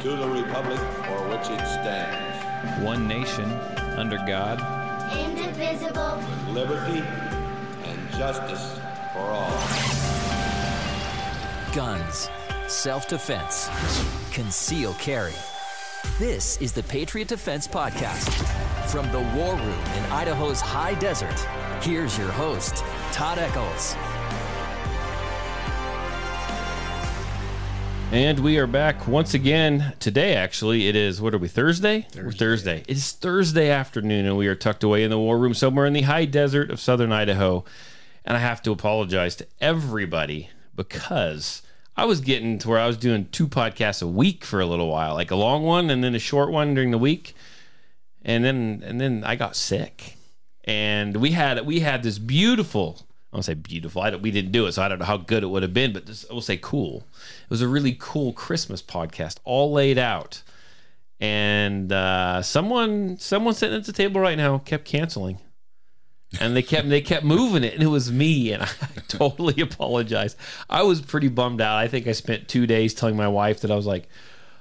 to the republic for which it stands. One nation, under God. Indivisible. With liberty and justice for all. Guns, self-defense, concealed carry. This is the Patriot Defense Podcast. From the war room in Idaho's high desert, here's your host, Todd Echols. And we are back once again. Today, actually, it is, what are we, Thursday? Thursday. It is Thursday afternoon, and we are tucked away in the war room somewhere in the high desert of southern Idaho. And I have to apologize to everybody because I was getting to where I was doing 2 podcasts a week for a little while, like a long one and then a short one during the week. And then I got sick. And we had this beautiful, I won't say beautiful, we didn't do it, so I don't know how good it would have been, but this, I will say cool. It was a really cool Christmas podcast, all laid out. And someone sitting at the table right now kept canceling. And they kept moving it, and it was me, and I totally apologize. I was pretty bummed out. I think I spent 2 days telling my wife that I was like,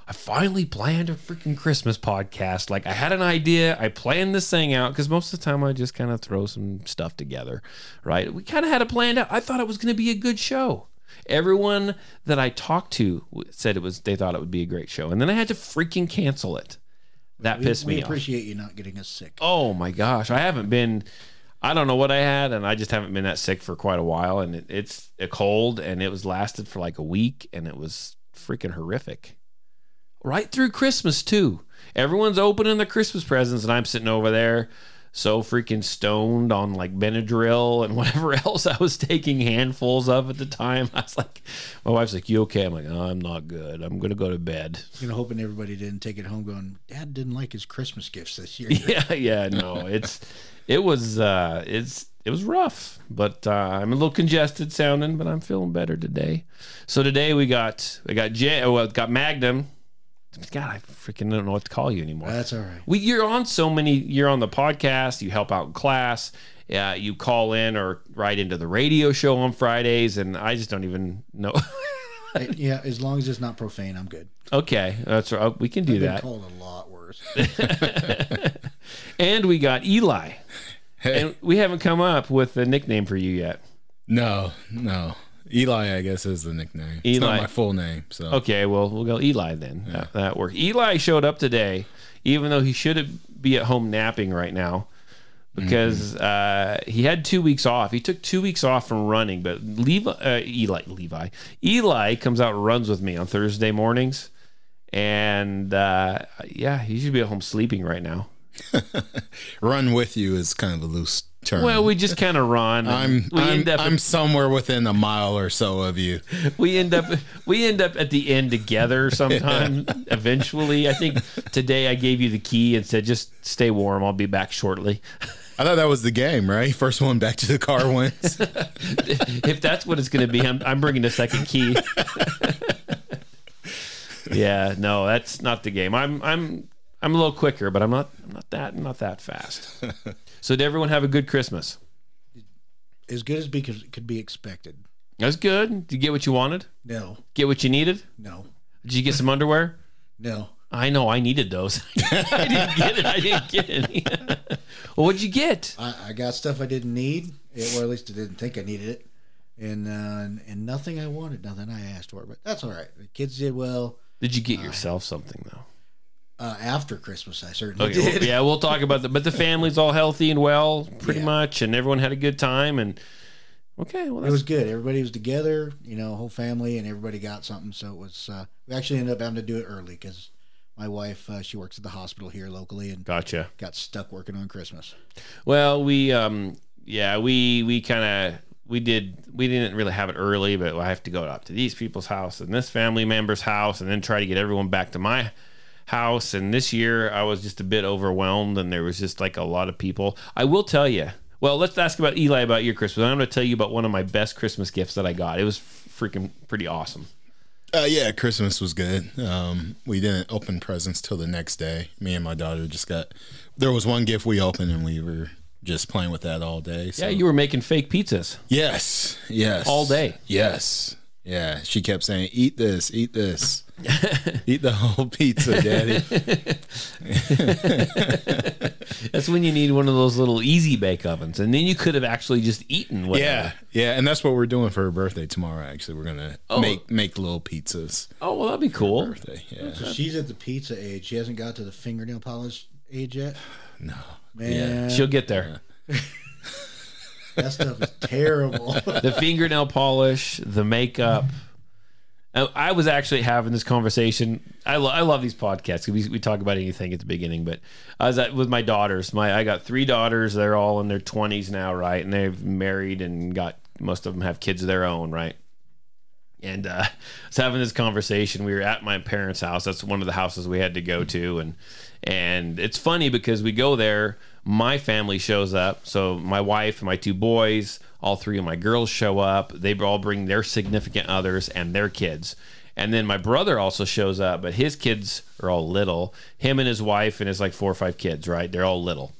I finally planned a freaking Christmas podcast. Like, I had an idea. I planned this thing out, because most of the time I just kind of throw some stuff together, right? We kind of had it planned out. I thought it was going to be a good show. Everyone that I talked to said they thought it would be a great show. And then I had to freaking cancel it. That pissed me off. We appreciate you not getting us sick. Oh, my gosh. I don't know what I had, and I just haven't been that sick for quite a while. And it's a cold, and it was lasted for like a week, and it was freaking horrific. Right through Christmas, too. Everyone's opening their Christmas presents, and I'm sitting over there so freaking stoned on like Benadryl and whatever else I was taking handfuls of at the time. I was like, my wife's like, you okay? I'm like, oh, I'm not good. I'm going to go to bed. Hoping everybody didn't take it home going, Dad didn't like his Christmas gifts this year. Yeah, no, it was rough, but I'm a little congested sounding, but I'm feeling better today. So today we got Magnum. God, I freaking don't know what to call you anymore. That's all right. You're on the podcast, you help out in class, you call in or write into the radio show on Fridays, and I just don't even know. Yeah, as long as it's not profane, I'm good. Okay, that's right. We can do that. I've been called a lot worse. And we got Eli. Hey. And we haven't come up with a nickname for you yet. No. Eli, I guess, is the nickname. It's not my full name. So okay, well, we'll go Eli then. Yeah. That works. Eli showed up today, even though he should be at home napping right now, because he had 2 weeks off. He took 2 weeks off from running, but Eli comes out and runs with me on Thursday mornings, and he should be at home sleeping right now. Run with you is kind of a loose term. Well, we just kind of run. I'm somewhere within a mile or so of you. We end up at the end together sometime. Eventually, I think today I gave you the key and said, "Just stay warm. I'll be back shortly." I thought that was the game, right? First one back to the car wins. If that's what it's going to be, I'm bringing a second key. Yeah, no, that's not the game. I'm a little quicker, but I'm not that fast. So did everyone have a good Christmas? As good as could be expected. That's good. Did you get what you wanted? No. Get what you needed? No. Did you get some underwear? No. I know. I needed those. I didn't get any. Well, what'd you get? I got stuff I didn't need, or at least I didn't think I needed it, and nothing I wanted, nothing I asked for. But that's all right. The kids did well. Did you get yourself something though? After Christmas, I certainly did. Well, yeah, we'll talk about that. But the family's all healthy and well, pretty much, and everyone had a good time. And okay, well, it was good. Everybody was together, whole family, and everybody got something. So it was. We actually ended up having to do it early because my wife, she works at the hospital here locally, and got stuck working on Christmas. Well, we didn't really have it early, but I have to go up to these people's house and this family member's house, and then try to get everyone back to my house. And this year I was just a bit overwhelmed, and there was just like a lot of people. I will tell you, well, let's ask about Eli about your Christmas. I'm going to tell you about one of my best Christmas gifts that I got. It was freaking pretty awesome. Yeah, Christmas was good. We didn't open presents till the next day. Me and my daughter there was one gift we opened, and we were just playing with that all day. So. Yeah, you were making fake pizzas. Yes. All day. Yes. Yeah, she kept saying, "Eat this, eat this, eat the whole pizza, Daddy." That's when you need one of those little easy bake ovens, and then you could have actually just eaten whatever. Yeah, and that's what we're doing for her birthday tomorrow. Actually, we're gonna make little pizzas. Oh, well, that'd be cool. Birthday, yeah. So she's at the pizza age. She hasn't got to the fingernail polish age yet. No, Man, She'll get there. that stuff is terrible. The fingernail polish, the makeup. I was actually having this conversation. I love these podcasts. We talk about anything at the beginning, but I was with my daughters. I got 3 daughters. They're all in their 20s now, right? And they've married and most of them have kids of their own, right? And I was having this conversation. We were at my parents' house. That's one of the houses we had to go to, and it's funny because we go there. My family shows up. So my wife and my 2 boys, all 3 of my girls show up. They all bring their significant others and their kids. And then my brother also shows up, but his kids are all little. Him and his wife and his 4 or 5 kids, right? They're all little.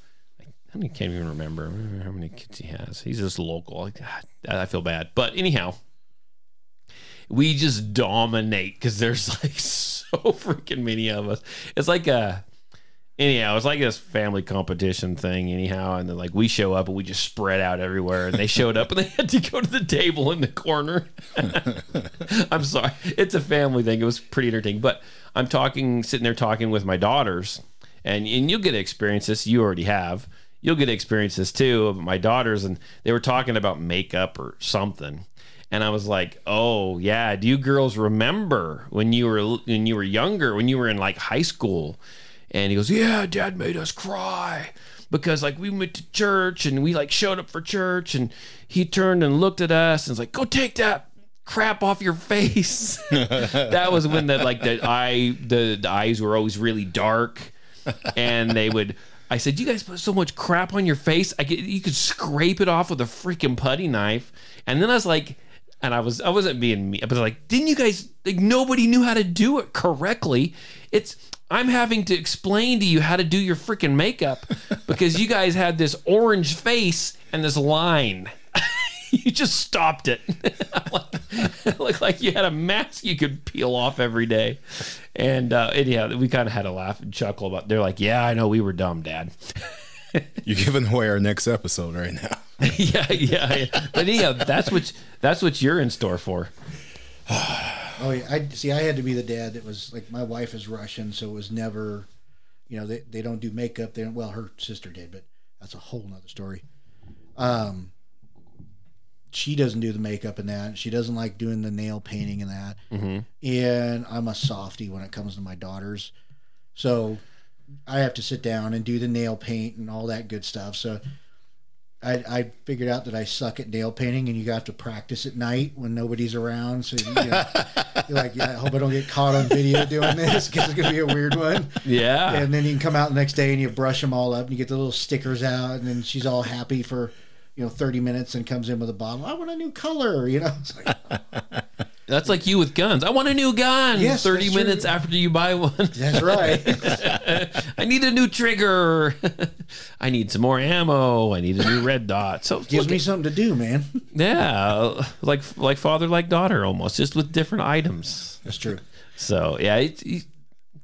I can't even remember how many kids he has. He's just local. I feel bad. But anyhow, we just dominate because there's so freaking many of us. It's like it's like this family competition thing anyhow. And then we show up and we just spread out everywhere, and they showed up and they had to go to the table in the corner. I'm sorry. It's a family thing. It was pretty entertaining, but I'm sitting there talking with my daughters, and you'll get to experience this. You already have. You'll get to experience this too. My daughters, and they were talking about makeup or something. And I was like, "Oh yeah, do you girls remember when you were younger, when you were in high school?" And he goes, "Yeah, Dad made us cry because we went to church and we showed up for church, and he turned and looked at us and was like, 'Go take that crap off your face.'" That was when the eyes were always really dark, and I said, "You guys put so much crap on your face. You could scrape it off with a freaking putty knife." And then I was like, and I wasn't being mean, but I was like, "Didn't you guys nobody knew how to do it correctly? I'm having to explain to you how to do your freaking makeup because you guys had this orange face and this line. You just stopped it. It looked like you had a mask you could peel off every day." And anyhow, we kind of had a laugh and chuckle about. They're like, "Yeah, I know we were dumb, Dad." You're giving away our next episode right now. yeah. But anyhow, that's what you're in store for. Oh yeah, I had to be the dad that was my wife is Russian, so it was never, they don't do makeup. They don't. Well, her sister did, but that's a whole nother story. She doesn't do the makeup and that. She doesn't like doing the nail painting and that. Mm-hmm. And I'm a softie when it comes to my daughters, so I have to sit down and do the nail paint and all that good stuff. So I figured out that I suck at nail painting, and you got to practice at night when nobody's around. So you're like, "Yeah, I hope I don't get caught on video doing this because it's going to be a weird one." Yeah. And then you can come out the next day and you brush them all up and you get the little stickers out, and then she's all happy for 30 minutes and comes in with a bottle. "I want a new color," It's like, that's like you with guns. "I want a new gun." Yes, 30 minutes after you buy one. That's right. "I need a new trigger. I need some more ammo. I need a new red dot." So gives me something to do, man. Yeah, like father, like daughter, almost, just with different items. That's true. So yeah,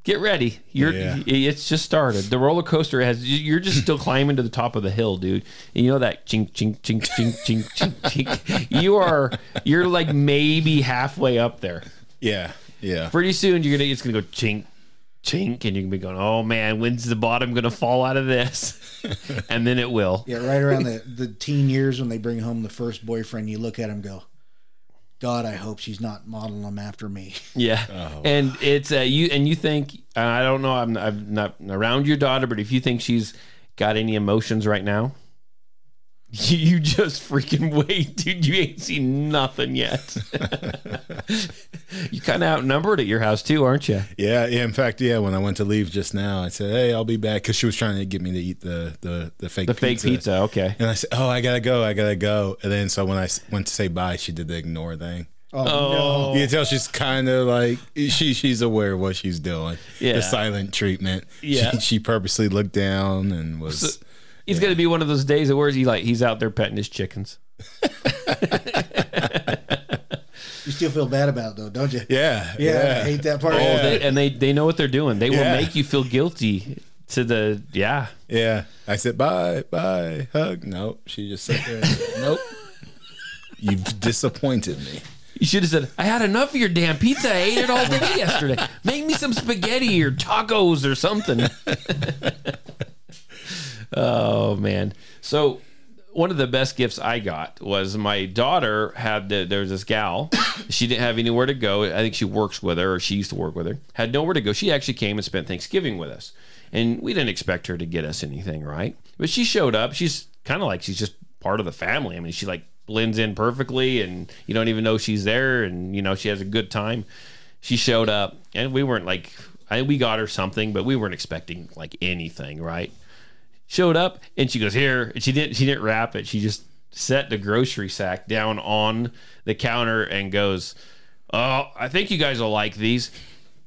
get ready. It's just started. The roller coaster you're just still climbing to the top of the hill, dude. And you know that chink chink chink chink chink chink chink. You're maybe halfway up there. Yeah. Pretty soon it's gonna go chink chink, and you're gonna be going, "Oh man, when's the bottom gonna fall out of this?" And then it will. Yeah, right around the teen years when they bring home the first boyfriend, you look at him, go, "God, I hope she's not modeling them after me." Yeah. Oh. And it's you think, I don't know, I'm not around your daughter, but if you think she's got any emotions right now, you just freaking wait, dude. You ain't seen nothing yet. You kind of outnumbered at your house too, aren't you? Yeah. In fact, when I went to leave just now, I said, "Hey, I'll be back," because she was trying to get me to eat the fake pizza. Okay. And I said, "Oh, I gotta go." And then so when I went to say bye, she did the ignore thing. Oh no! You can tell she's kind of she's aware of what she's doing. Yeah. The silent treatment. Yeah. She purposely looked down and was. So, he's going to be one of those days where he's out there petting his chickens. You still feel bad about it, though, don't you? Yeah. Yeah, I hate that part. Oh, Yeah. they know what they're doing. They will Yeah. make you feel guilty to the, yeah. Yeah. I said, bye, hug. Nope. She just sat there and said, nope. You've disappointed me. You should have said, I had enough of your damn pizza. I ate it all day yesterday. Make me some spaghetti or tacos or something. Oh, man. So one of the best gifts I got was my daughter there was this gal. She didn't have anywhere to go. I think she works with her, or she used to work with her. Had nowhere to go. She actually came and spent Thanksgiving with us. And we didn't expect her to get us anything, right? But she showed up. She's kind of like she's just part of the family. I mean, she like blends in perfectly, and you don't even know she's there, and you know she has a good time. She showed up, and we weren't like, we got her something, but we weren't expecting like anything, right? Showed up, and she goes, here, and she didn't wrap it. She just set the grocery sack down on the counter and goes, oh, I think you guys will like these.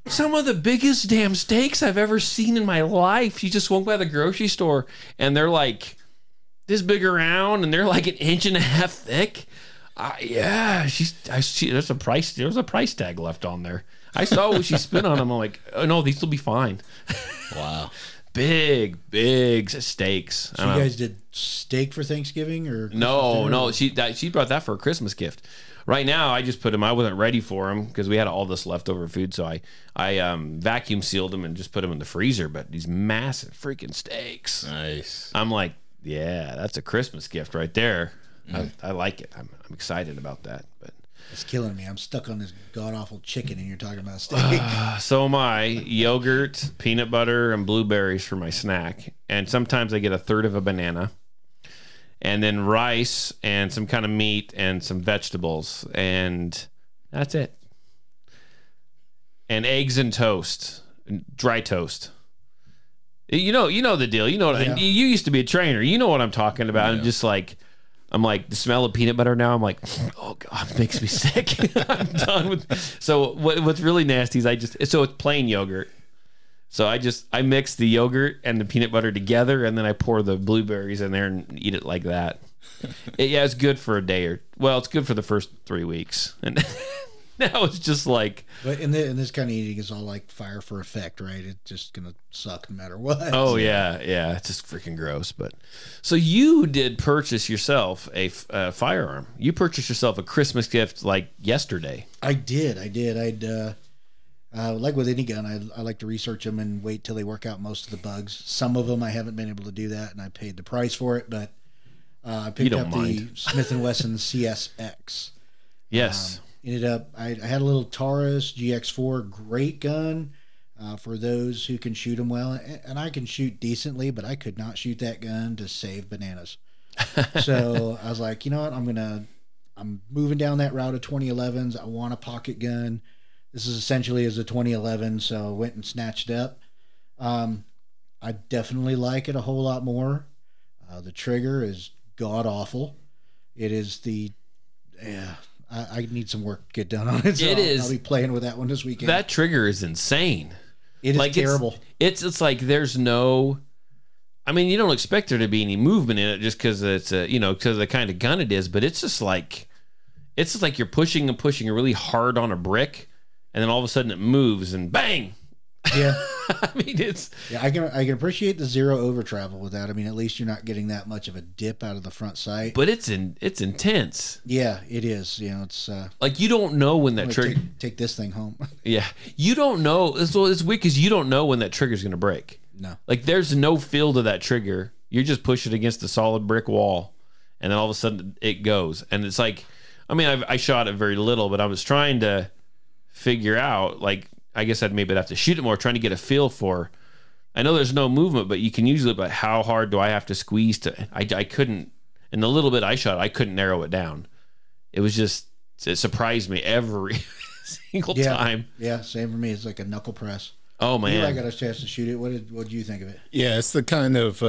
Some of the biggest damn steaks I've ever seen in my life. She just went by the grocery store, and they're like this big around, and they're like 1.5 inches thick. Yeah, there's a price tag left on there. I saw what she spent on them. I'm like, oh no, these will be fine. Wow. Big steaks. So you guys did steak for Thanksgiving, or no? She brought that for a Christmas gift. Right now, I just put them. I wasn't ready for them because we had all this leftover food, so I vacuum sealed them and just put them in the freezer. But these massive freaking steaks. Nice. I'm like, yeah, that's a Christmas gift right there. I like it. I'm excited about that. But it's killing me. I'm stuck on this god awful chicken, and you're talking about steak. so am I. Yogurt, peanut butter, and blueberries for my snack, and sometimes I get a third of a banana, and then rice and some kind of meat and some vegetables, and that's it. And eggs and toast, dry toast. You know the deal. You know, Yeah. you used to be a trainer. You know what I'm talking about. Yeah. I'm like the smell of peanut butter now. I'm like, oh God, it makes me sick. I'm done with. So what's really nasty is it's plain yogurt. So I mix the yogurt and the peanut butter together, and then I pour the blueberries in there and eat it like that. It's good for a day it's good for the first 3 weeks, and now it's just like. But in this kind of eating is all like fire for effect, right? It's just gonna suck no matter what. Oh yeah, it's just freaking gross. But so you did purchase yourself a firearm. You purchased yourself a Christmas gift like yesterday. I did. I'd like with any gun, I like to research them and wait till they work out most of the bugs. Some of them I haven't been able to do that, and I paid the price for it. But I picked up the Smith & Wesson CSX. Yes. Ended up, I had a little Taurus GX4, great gun for those who can shoot them well, and I can shoot decently, but I could not shoot that gun to save bananas. So I was like, you know what, I'm moving down that route of 2011s. I want a pocket gun. This is essentially as a 2011, so I went and snatched it up. I definitely like it a whole lot more. The trigger is god awful. It is I need some work to get done on it. So I'll be playing with that one this weekend. That trigger is insane. It is terrible. It's like there's no. I mean, you don't expect there to be any movement in it just because it's because of the kind of gun it is. But it's just like you're pushing and pushing really hard on a brick, and then all of a sudden it moves and bang. Yeah. I mean, I can appreciate the zero over travel with that. I mean, at least you're not getting that much of a dip out of the front sight. But it's intense. Yeah, it is. It's like you don't know when that trigger. Take this thing home. Yeah, you don't know. It's weird because you don't know when that trigger's going to break. No, like there's no feel to that trigger. You're just pushing against a solid brick wall, and then all of a sudden it goes. And it's like, I mean, I shot it very little, but I was trying to figure out like. I guess I'd maybe have to shoot it more, trying to get a feel for. I know there's no movement, but you can usually. But how hard do I have to squeeze to? I couldn't. In the little bit I shot, I couldn't narrow it down. It surprised me every single time. Yeah, same for me. It's like a knuckle press. Oh man, I got a chance to shoot it. What did you think of it? Yeah, it's the kind of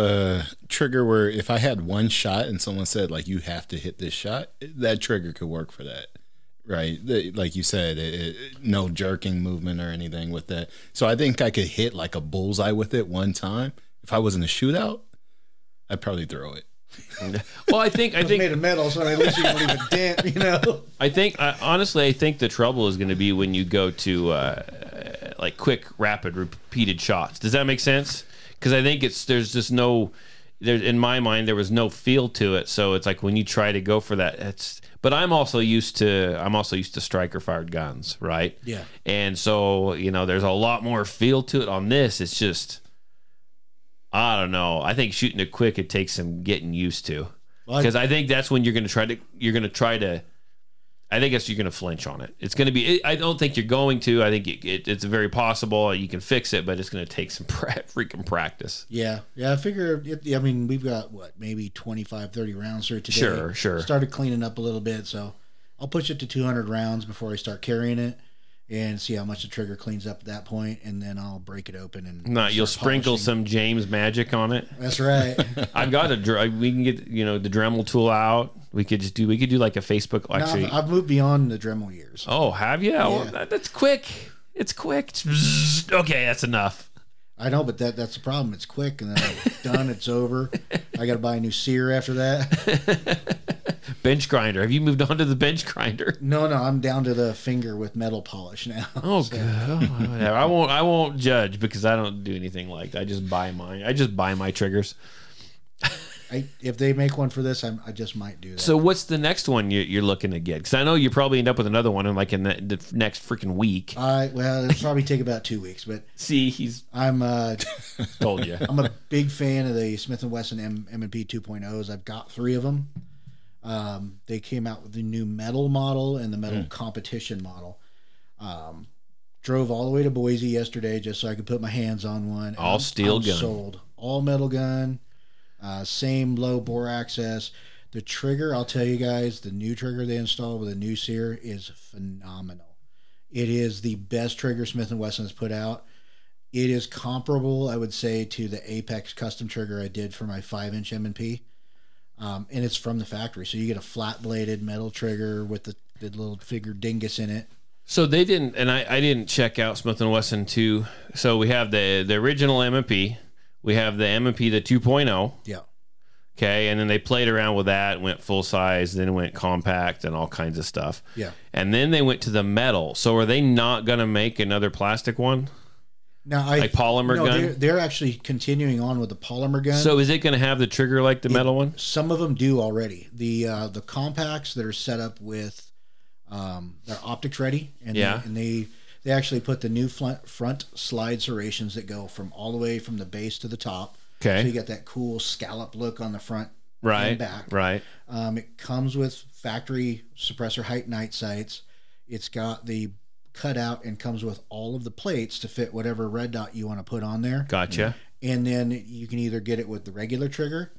trigger where if I had one shot and someone said like you have to hit this shot, that trigger could work for that. Right, like you said, no jerking movement or anything with that. So I think I could hit like a bullseye with it one time. If I was in a shootout, I'd probably throw it. Well, I think It's made of metal, so at least you can leave a dent, you know. Honestly, I think the trouble is going to be when you go to like quick, rapid, repeated shots. Does that make sense? Because I think there's just no, in my mind, there was no feel to it. So it's like when you try to go for that, but I'm also used to striker fired guns, right? Yeah. And so, there's a lot more feel to it on this. It's just, I don't know. I think shooting it quick, it takes some getting used to. Because I think that's when you're going to I think you're going to flinch on it. It's going to be, I don't think you're going to. I think it's very possible you can fix it, but it's going to take some freaking practice. Yeah. I figure, we've got, maybe 25, 30 rounds here today. Sure. Started cleaning up a little bit, so I'll push it to 200 rounds before I start carrying it and see how much the trigger cleans up at that point, and then I'll break it open and you'll sprinkle some James magic on it. That's right. I've got we can get the Dremel tool out. We could do like a Facebook. Actually, I've moved beyond the Dremel years. Oh, have you? Yeah. Well, that's quick. It's quick. Okay, that's enough. I know, but that's the problem. It's quick, and then it's done. It's over. I got to buy a new sear after that. Bench grinder. Have you moved on to the bench grinder? No, I'm down to the finger with metal polish now. Oh, so. Good. I won't judge because I don't do anything like that. I just buy mine. I just buy my triggers. If they make one for this, I just might do that. So what's the next one you're looking to get? Because I know you probably end up with another one in the next freaking week. Well, it'll probably take about 2 weeks. But see, I'm told you. I'm a big fan of the Smith & Wesson M&P 2.0s. I've got 3 of them. They came out with the new metal model and the metal competition model. Drove all the way to Boise yesterday just so I could put my hands on one. All steel gun. Sold. All metal gun. Same low bore access. The trigger, I'll tell you guys, the new trigger they installed with a new sear is phenomenal. It is the best trigger Smith & Wesson has put out. It is comparable, I would say, to the Apex custom trigger I did for my 5-inch M&P. And it's from the factory. So you get a flat-bladed metal trigger with the little figure dingus in it. So they didn't, and I didn't check out Smith & Wesson 2. So we have the original M&P. We have the M&P, the 2.0. Yeah. Okay, and then they played around with that, went full size, then went compact and all kinds of stuff. Yeah. And then they went to the metal. So are they not going to make another plastic one? Now, polymer gun? They're actually continuing on with the polymer gun. So is it going to have the trigger like the metal one? Some of them do already. The compacts that are set up with they're optics ready, and they actually put the new front slide serrations that go from all the way from the base to the top. Okay. So you get that cool scallop look on the front and and back. Right. It comes with factory suppressor height night sights. It's got the cutout and comes with all of the plates to fit whatever red dot you want to put on there. Gotcha. And then you can either get it with the regular trigger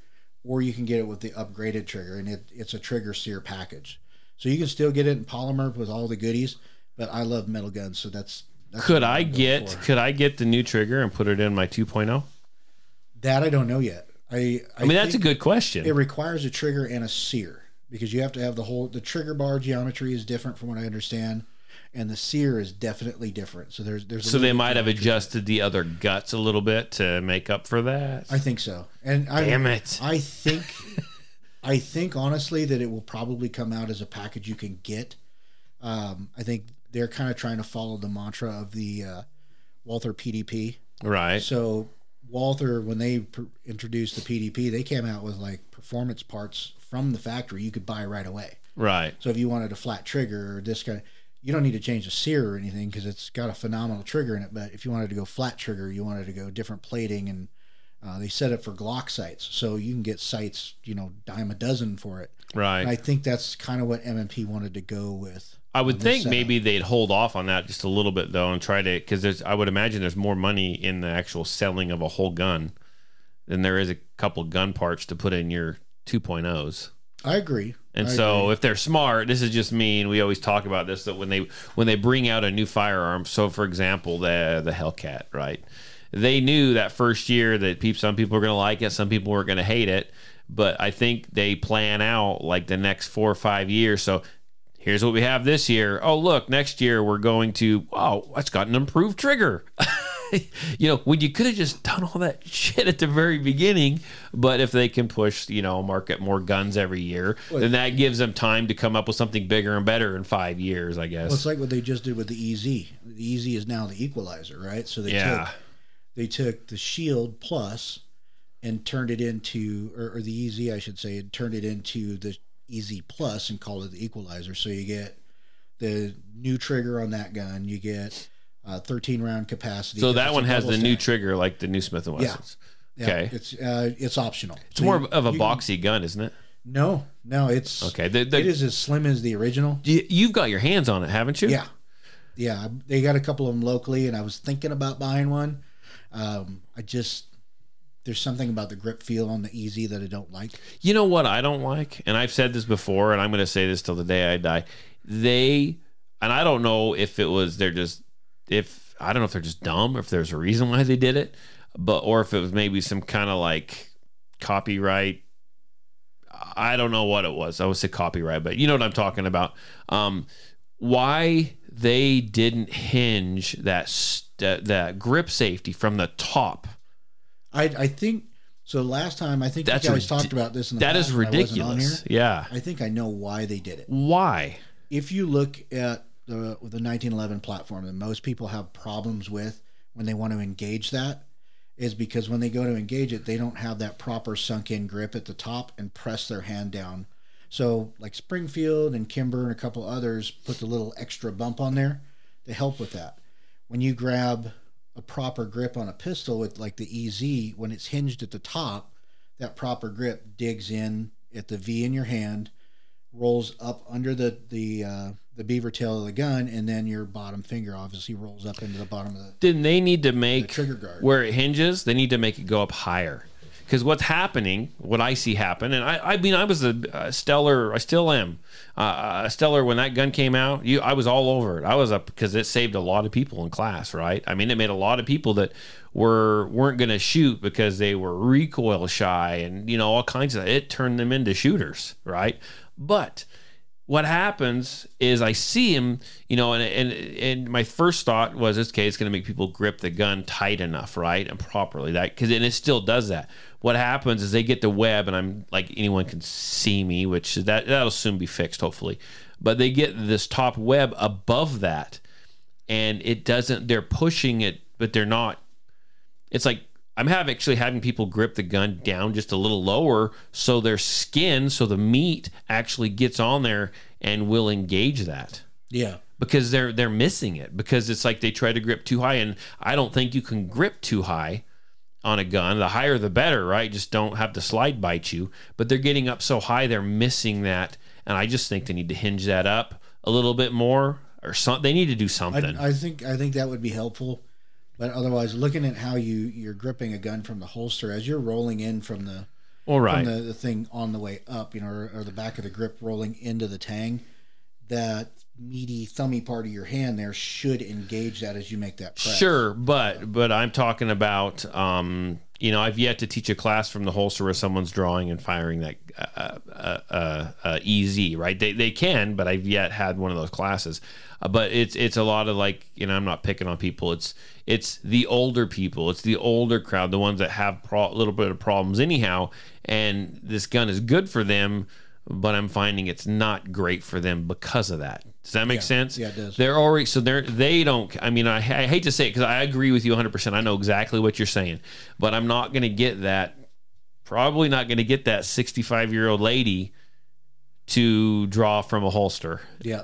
or you can get it with the upgraded trigger, and it's a trigger sear package. So you can still get it in polymer with all the goodies, but I love metal guns, so that's could I get the new trigger and put it in my 2.0? That I don't know yet. I mean, that's a good question. It requires a trigger and a sear because you have to have the trigger bar geometry is different from what I understand, and the sear is definitely different. So there's so they might have adjusted the other guts a little bit to make up for that. I think so. And damn it, I think honestly that it will probably come out as a package you can get. I think they're kind of trying to follow the mantra of the Walther PDP. Right. So Walther, when they introduced the PDP, they came out with like performance parts from the factory you could buy right away. Right. So if you wanted a flat trigger or this kind of, you don't need to change the sear or anything because it's got a phenomenal trigger in it. But if you wanted to go flat trigger, you wanted to go different plating, and they set it for Glock sights. So you can get sights, dime a dozen for it. Right. And I think that's kind of what M&P wanted to go with. I would think maybe they'd hold off on that just a little bit though, and try to, because I would imagine there's more money in the actual selling of a whole gun than there is a couple gun parts to put in your 2.0s. I agree. And so if they're smart, this is just me, and we always talk about this, that when they bring out a new firearm, so for example the Hellcat, right? They knew that first year that some people were going to like it, some people were going to hate it, but I think they plan out like the next 4 or 5 years. So here's what we have this year. Oh, look, next year we're going to, wow, that's got an improved trigger. when you could have just done all that shit at the very beginning. But if they can push, market more guns every year, then that gives them time to come up with something bigger and better in 5 years, I guess. Well, it's like what they just did with the EZ. The EZ is now the equalizer, right? So they took the Shield Plus and turned it into, or the EZ, I should say, and turned it into the EZ Plus and called it the equalizer. So you get the new trigger on that gun. You get 13-round capacity. So that one has the new trigger, like the new Smith & Wessons. Yeah. Okay. It's optional. It's more of a boxy gun, isn't it? No, it's okay. It is as slim as the original. You've got your hands on it, haven't you? Yeah. They got a couple of them locally, and I was thinking about buying one. There's something about the grip feel on the EZ that I don't like. You know what I don't like, and I've said this before, and I'm going to say this till the day I die. And I don't know if I don't know if they're just dumb, or if there's a reason why they did it, or if it was maybe some kind of like copyright. I don't know what it was. I would say copyright, but you know what I'm talking about. Why they didn't hinge that grip safety from the top. I think so. Last time, I think you guys talked about this in the past. That is ridiculous. Yeah. I think I know why they did it. Why? If you look at the 1911 platform that most people have problems with when they want to engage that, is because when they go to engage it, they don't have that proper sunk in grip at the top and press their hand down. So like Springfield and Kimber and a couple others put the little extra bump on there to help with that. When you grab a proper grip on a pistol with like the EZ, when it's hinged at the top, that proper grip digs in at the V in your hand, rolls up under the beaver tail of the gun, and then your bottom finger obviously rolls up into the bottom of the. Then they need to make the trigger guard where it hinges. They need to make it go up higher, because what's happening, what I see happen, and I mean I was a Stellar, I still am a Stellar when that gun came out. I was all over it. I was up because it saved a lot of people in class, right? I mean, it made a lot of people that weren't going to shoot because they were recoil shy and all kinds of. It turned them into shooters, right? But what happens is I see him, and my first thought was, okay, it's going to make people grip the gun tight enough, right, and properly. And it still does that. What happens is they get the web, and I'm like, anyone can see me, which that'll soon be fixed, hopefully. But they get this top web above that, and it doesn't. They're pushing it, but they're not. It's like I'm actually having people grip the gun down just a little lower, so their skin, so the meat actually gets on there and will engage that. Yeah. Because they're missing it, because it's like they try to grip too high, and I don't think you can grip too high on a gun. The higher the better, right? Just don't have the slide bite you. But they're getting up so high, they're missing that, and I just think they need to hinge that up a little bit more, or something. They need to do something. I think that would be helpful. But otherwise, looking at how you're gripping a gun from the holster as you're rolling in from the from the thing on the way up, or the back of the grip rolling into the tang, that meaty thummy part of your hand there should engage that as you make that press. Sure, but I'm talking about I've yet to teach a class from the holster where someone's drawing and firing that EZ, right? They can, but I've yet had one of those classes. But it's a lot of like, I'm not picking on people. It's the older people. It's the older crowd, the ones that have a little bit of problems anyhow. And this gun is good for them, but I'm finding it's not great for them because of that. Does that make sense? Yeah, it does. They're already, so they don't, I mean, I hate to say it because I agree with you 100%. I know exactly what you're saying, but I'm not going to get that, probably not going to get that 65-year-old lady to draw from a holster. Yeah.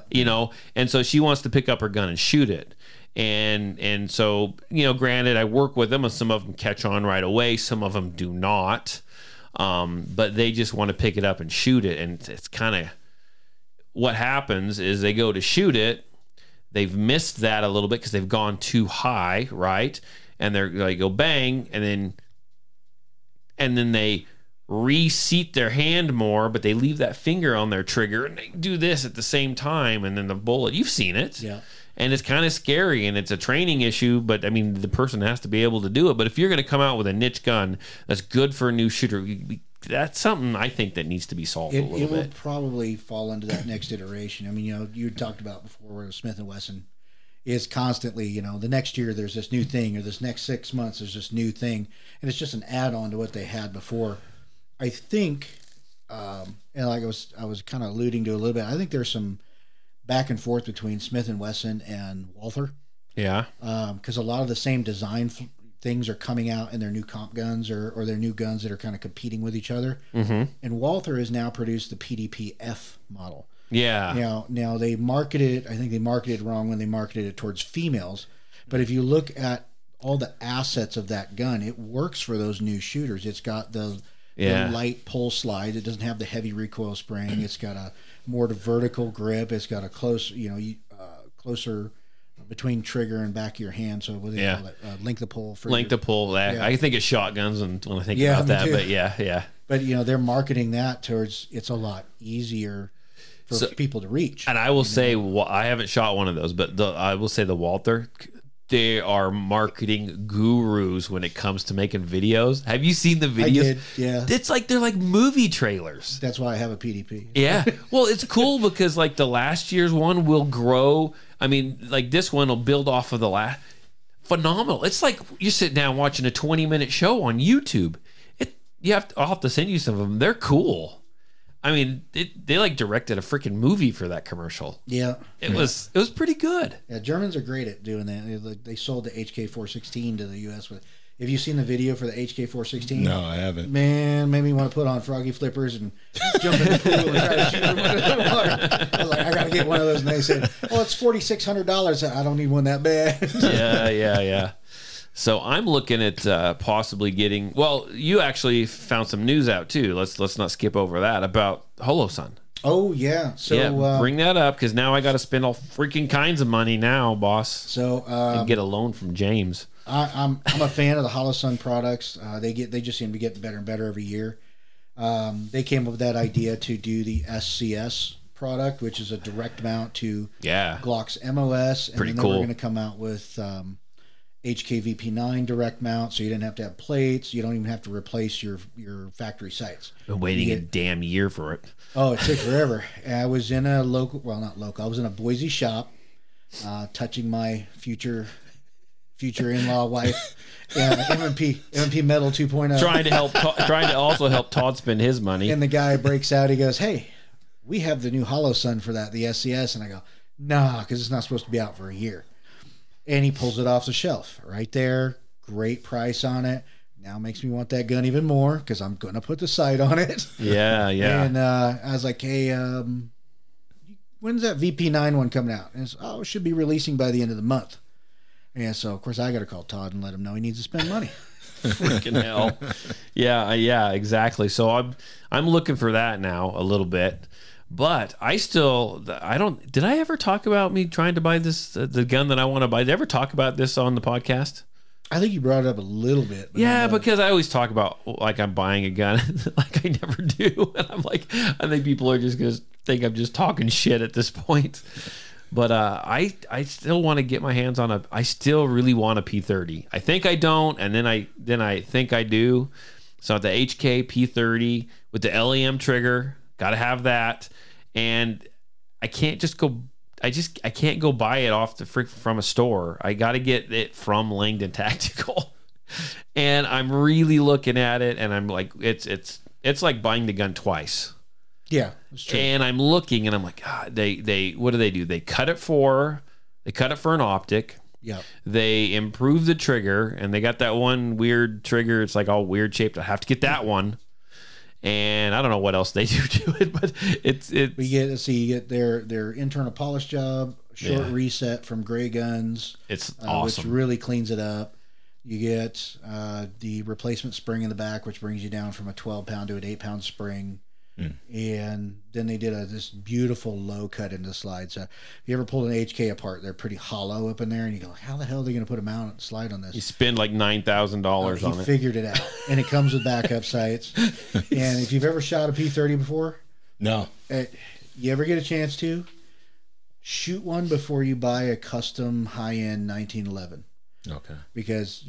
And so she wants to pick up her gun and shoot it. And so, granted, I work with them, and some of them catch on right away. Some of them do not. But they just want to pick it up and shoot it. And it's kind of what happens is they go to shoot it. They've missed that a little bit because they've gone too high, right? And they go bang, and then they reseat their hand more, but they leave that finger on their trigger and they do this at the same time, and then the bullet, you've seen it. Yeah. And it's kind of scary, and it's a training issue, but I mean, the person has to be able to do it. But if you're going to come out with a niche gun that's good for a new shooter, that's something I think that needs to be solved a little bit. It will probably fall into that next iteration. I mean, you talked about before where Smith & Wesson, is constantly, you know, the next year there's this new thing, or this next 6 months there's this new thing, and it's just an add-on to what they had before. I think, and like I was kind of alluding to a little bit, I think there's some back and forth between Smith & Wesson and Walther. Yeah. Because a lot of the same design things are coming out in their new comp guns or their new guns that are kind of competing with each other. Mm-hmm. And Walther has now produced the PDP-F model. Yeah. Now they marketed, I think they marketed wrong when they marketed it towards females. But if you look at all the assets of that gun, it works for those new shooters. It's got the light pull slide. It doesn't have the heavy recoil spring. It's got a more vertical grip. It's got a closer between trigger and back of your hand. So what do they call it? Length of pull. Length of pull. I think of shotguns when I think about that. Too. But yeah. But you know, they're marketing that towards it's a lot easier for people to reach. And I will say, I haven't shot one of those, but I will say the Walther, they are marketing gurus when it comes to making videos. Have you seen the videos? I did, yeah. It's like they're like movie trailers. That's why I have a PDP. Yeah. Well, it's cool because like the last year's one will grow. I mean, like this one will build off of the last. Phenomenal. It's like you sit down watching a 20-minute show on YouTube. I'll have to send you some of them. They're cool. I mean, they like directed a freaking movie for that commercial. Yeah, it was pretty good. Yeah, Germans are great at doing that. They sold the HK416 to the U.S. with. Have you seen the video for the HK416? No, I haven't. Man, made me want to put on froggy flippers and jump in the pool and try to shoot them under the water. I was like, I got to get one of those. And they said, "Oh, it's $4,600. I don't need one that bad." Yeah. So I'm looking at possibly getting. Well, you actually found some news out too. Let's not skip over that about HoloSun. Oh yeah. So bring that up because now I got to spend all freaking kinds of money now, boss. So and get a loan from James. I'm a fan of the HoloSun products. They just seem to get better and better every year. They came up with that idea to do the SCS product, which is a direct mount to Glock's MOS, and pretty then cool. We're going to come out with HKVP9 direct mount, so you didn't have to have plates. You don't even have to replace your factory sights. Been waiting a damn year for it. Oh, it took forever. I was in a I was in a Boise shop, touching my future in-law wife, M&P Metal 2.0. trying to also help Todd spend his money. And the guy breaks out. He goes, "Hey, we have the new HoloSun for that, the SCS." And I go, "Nah, because it's not supposed to be out for a year." And he pulls it off the shelf right there. Great price on it. Now makes me want that gun even more because I'm going to put the sight on it. Yeah. And I was like, "Hey, when's that VP9 one coming out?" And it's, "Oh, it should be releasing by the end of the month." And so, of course, I got to call Todd and let him know he needs to spend money. Freaking hell. Yeah, exactly. So I'm looking for that now a little bit. But did I ever talk about me trying to buy this, the gun that I want to buy? Did I ever talk about this on the podcast? I think you brought it up a little bit. Yeah, because I always talk about like I'm buying a gun, like I never do. And I'm like, I think people are just going to think I'm just talking shit at this point. But I still want to get my hands on I still really want a P30. I think I don't, and then I think I do. So the HK P30 with the LEM trigger. Got to have that, and I can't just go. I can't go buy it off from a store. I got to get it from Langdon Tactical, and I'm really looking at it, and I'm like, it's like buying the gun twice. Yeah, that's true. And I'm looking, and I'm like, God, they what do? They cut it for an optic. Yeah. They improve the trigger, and they got that one weird trigger. It's like all weird shaped. I have to get that one. And I don't know what else they do to it, but you get their internal polish job, short reset from Gray Guns. It's awesome. Which really cleans it up. You get the replacement spring in the back, which brings you down from a 12-pound to an 8-pound spring. And then they did this beautiful low cut into the slide. So if you ever pulled an HK apart, they're pretty hollow up in there, and you go, "How the hell are they going to put a mount slide on this?" You spend like $9,000 on it. He figured it out, and it comes with backup sights. And if you've ever shot a P30 before, no, you ever get a chance to shoot one before you buy a custom high-end 1911. Okay, because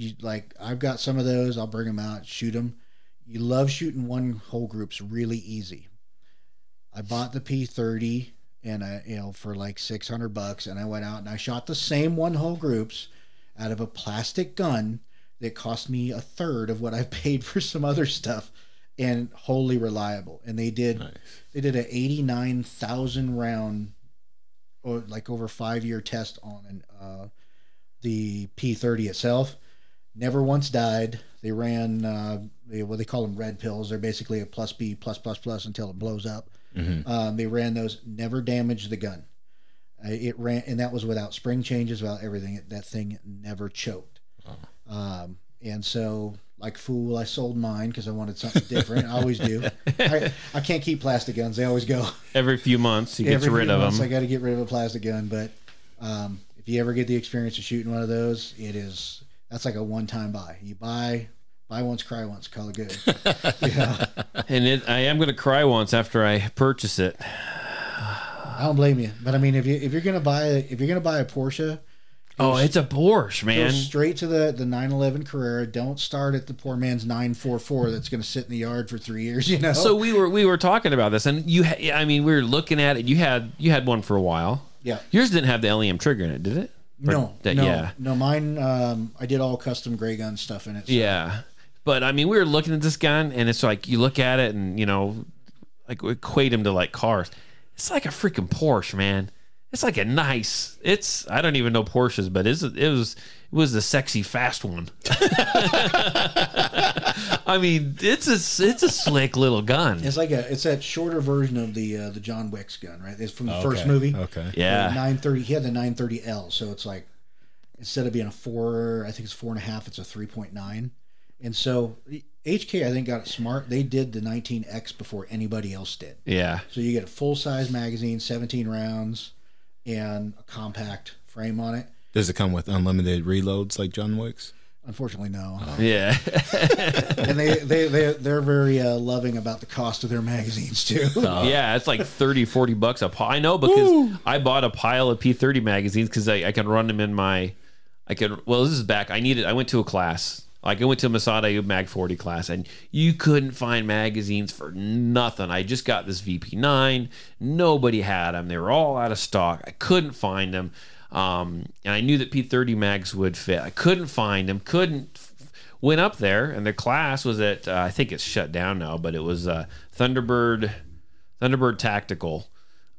I've got some of those. I'll bring them out, shoot them. You love shooting one whole groups really easy. I bought the P30 and for like $600, and I went out and I shot the same 1-hole groups out of a plastic gun that cost me a third of what I paid for some other stuff, and wholly reliable. And they did an 89,000 round, or like over 5-year test on the P30 itself. Never once died. They ran what they call them red pills. They're basically a plus B plus until it blows up. They ran those, never damaged the gun. It ran, and that was without spring changes, without everything. That thing never choked. And so, like fool, I sold mine because I wanted something different. I always do. I can't keep plastic guns. They always go. Every few months, you get rid of them. I got to get rid of a plastic gun. But if you ever get the experience of shooting one of those, that's like a one-time buy. You buy once, cry once, call it good. Yeah. And I am going to cry once after I purchase it. I don't blame you, but I mean, if you're gonna buy a Porsche, it's a Porsche, man. Go straight to the 911 Carrera. Don't start at the poor man's 944 that's gonna sit in the yard for 3 years. So we were talking about this, and we were looking at it. You had one for a while. Yeah. Yours didn't have the LEM trigger in it, did it? No. Mine. I did all custom gray gun stuff in it. So. Yeah, but I mean, we were looking at this gun, and it's like you look at it, and like equate them to like cars. It's like a freaking Porsche, man. It's like a nice. I don't even know Porsches, but it was the sexy fast one. I mean, it's a slick little gun. It's that shorter version of the John Wick's gun, right? It's from the first movie. Okay. Yeah. 930. He had the 930L, so it's like instead of being a 4, I think it's 4.5. It's a 3.9, and so. HK, I think, got it smart. They did the 19X before anybody else did. Yeah. So you get a full-size magazine, 17 rounds, and a compact frame on it. Does it come with unlimited reloads like John Wick's? Unfortunately, no. Oh. Yeah. And they're very loving about the cost of their magazines, too. Yeah, it's like $30-$40 a pile. I know because I bought a pile of P30 magazines because I can run them in my... Well, this is back. I went to a class... Like I went to a Masada Mag 40 class, and you couldn't find magazines for nothing. I just got this VP9. Nobody had them. They were all out of stock. I couldn't find them. And I knew that P30 mags would fit. I couldn't find them. Went up there, and the class was at, I think it's shut down now, but it was Thunderbird Tactical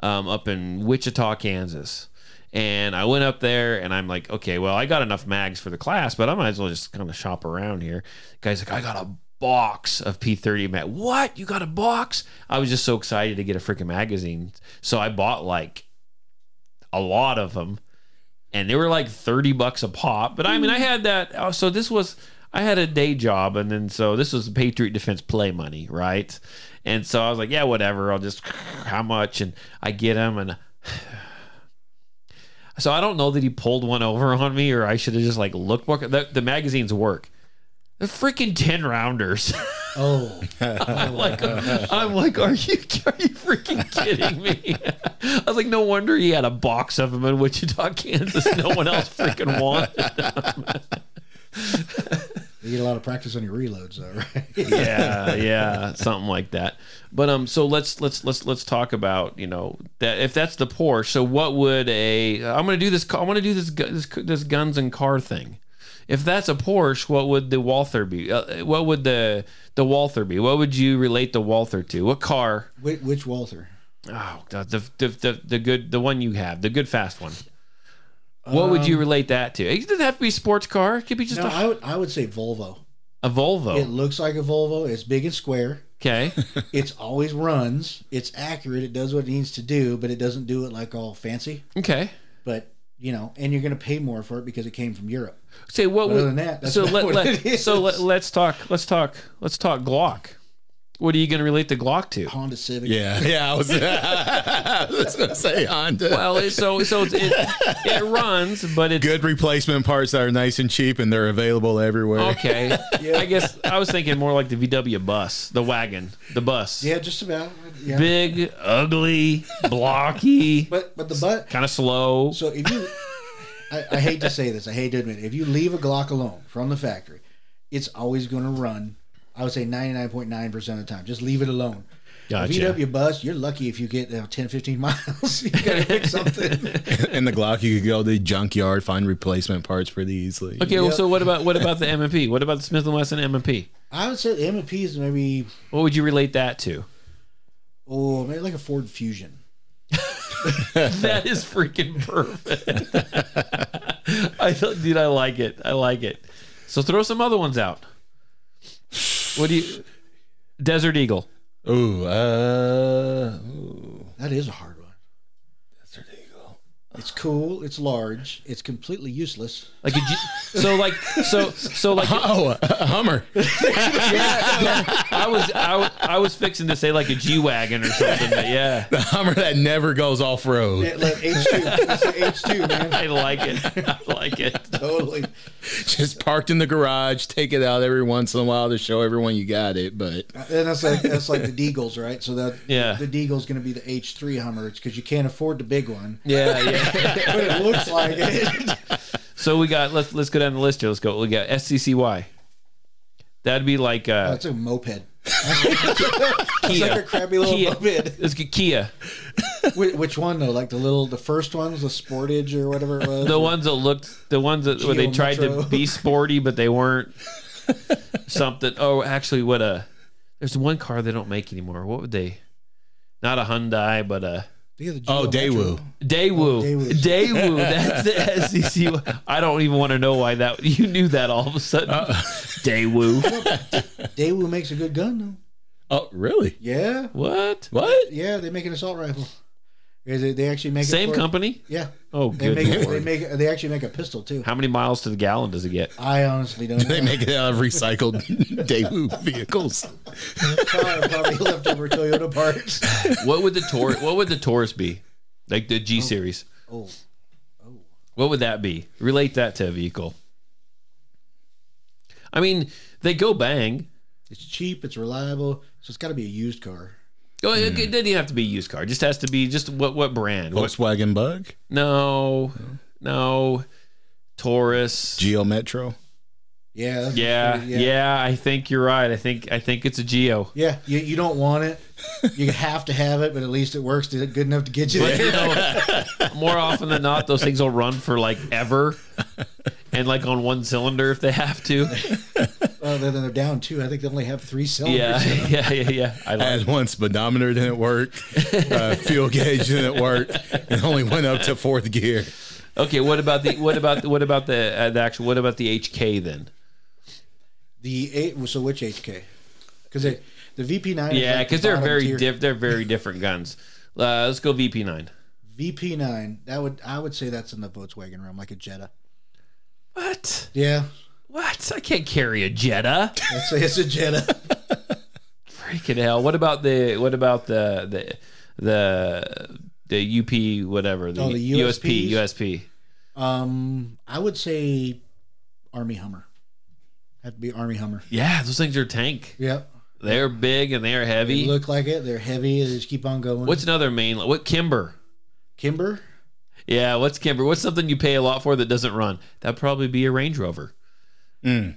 up in Wichita, Kansas. And I went up there, and I'm like, okay, well, I got enough mags for the class, but I might as well just kind of shop around here. The guy's like, I got a box of P30 mag. What? You got a box? I was just so excited to get a freaking magazine. So I bought like a lot of them, and they were like $30 a pop. But I mean, I had that. So I had a day job, and then so this was the Patriot Defense play money, right? And so I was like, yeah, whatever. I'll just, how much? And I get them, and... So I don't know that he pulled one over on me, or I should have just like looked more. The magazines work. They're freaking 10 rounders. Oh, I'm like, are you freaking kidding me? I was like, no wonder he had a box of them in Wichita, Kansas. No one else freaking wanted them. You get a lot of practice on your reloads, though, right? yeah, something like that. But so let's talk about that if that's the Porsche. So what would I'm going to do this guns and car thing. If that's a Porsche, what would the Walther be? What would the Walther be? What would you relate the Walther to? What car? Which Walther? Oh God, the one you have, the good fast one. What would you relate that to? It doesn't have to be a sports car. It could be just I would say Volvo. A Volvo. It looks like a Volvo. It's big and square. Okay. It always runs. It's accurate. It does what it needs to do, but it doesn't do it like all fancy. Okay. But and you're going to pay more for it because it came from Europe. Say what? Other than that, that's let's talk Glock. What are you going to relate the Glock to? Honda Civic. Yeah. I was going to say Honda. Well, it runs, but it's good replacement parts that are nice and cheap, and they're available everywhere. Okay. Yeah. I guess I was thinking more like the VW bus, the wagon, the bus. Yeah, just about. Yeah. Big, ugly, blocky. but the butt kind of slow. So if you, I hate to say this, I hate to admit it, if you leave a Glock alone from the factory, it's always going to run. I would say 99.9% of the time. Just leave it alone. Gotcha. VW bus, you're lucky if you get 10, 15 miles. You gotta fix something. In the Glock, you could go to the junkyard, find replacement parts pretty easily. Okay, well, so what about the M&P? What about the Smith & Wesson M&P? I would say the M&P is maybe, What would you relate that to? maybe like a Ford Fusion. That is freaking perfect. Dude, I like it. I like it. So throw some other ones out. What do you? Desert Eagle. Ooh, That is a hard one. Desert Eagle. It's cool. It's large. It's completely useless. Like a G, so like a Hummer. I was fixing to say like a G-Wagon or something, but yeah. The Hummer that never goes off road. Yeah, like H2. It's the H2, man. I like it. I like it. Totally. Just parked in the garage, take it out every once in a while to show everyone you got it. But And that's like the Deagles, right? So that Yeah. the Deagle's going to be the H3 Hummer. It's because you can't afford the big one, Yeah. but it looks like it. So we got let's go down the list here. Let's go. We got SCCY. That'd be like That's a moped. It's like a crappy little moped. Let's get Kia. Which one though? Like the first ones, the Sportage or whatever it was. The ones that where they tried Metro. to be sporty, but they weren't something. Oh, actually, there's one car they don't make anymore. What would they? Not a Hyundai, but a Daewoo. Daewoo. Daewoo. That's the SCC. I don't even want to know why that. You knew that all of a sudden. Daewoo. Daewoo makes a good gun though. Oh, really? Yeah. What? What? Yeah, they make an assault rifle. They actually make Same it for, company? Yeah. Oh, They good make lord. they actually make a pistol too. How many miles to the gallon does it get? I honestly don't know. They make it out of recycled Daewoo vehicles. Probably leftover Toyota parts. What would the Taurus be? Like the G series. Oh. What would that be? Relate that to a vehicle. I mean, they go bang. It's cheap, it's reliable, so it's got to be a used car. Oh, it doesn't even have to be a used car. It just has to be just what brand? Volkswagen Bug? No. Taurus. Geo Metro? Yeah. that's Yeah, pretty- yeah. I think you're right. I think it's a Geo. Yeah, you don't want it. You have to have it, but at least it works good enough to get you But there. you know, more often than not, those things will run for like ever, and like on one cylinder if they have to. Then they're down too. I think they only have 3 cylinders. Yeah. I I like. had one speedometer didn't work, fuel gauge didn't work, and only went up to 4th gear. Okay, what about the actual? What about the HK then? So which HK? Because the VP9. Yeah, because they're very they're very different guns. Let's go VP9. VP9. I would say that's in the Volkswagen realm, like a Jetta. What? Yeah, What? I can't carry a Jetta. I'd say it's a Jetta. Freaking hell! What about the UP whatever the the USP? I would say Army Hummer. Have to be Army Hummer. Yeah, those things are tank. Yep. They're big and they're They heavy. look like it. They're heavy. They just keep on going. What's another main? What Kimber? Kimber? Yeah, what's Kimber? What's something you pay a lot for that doesn't run? That'd probably be a Range Rover. Yeah.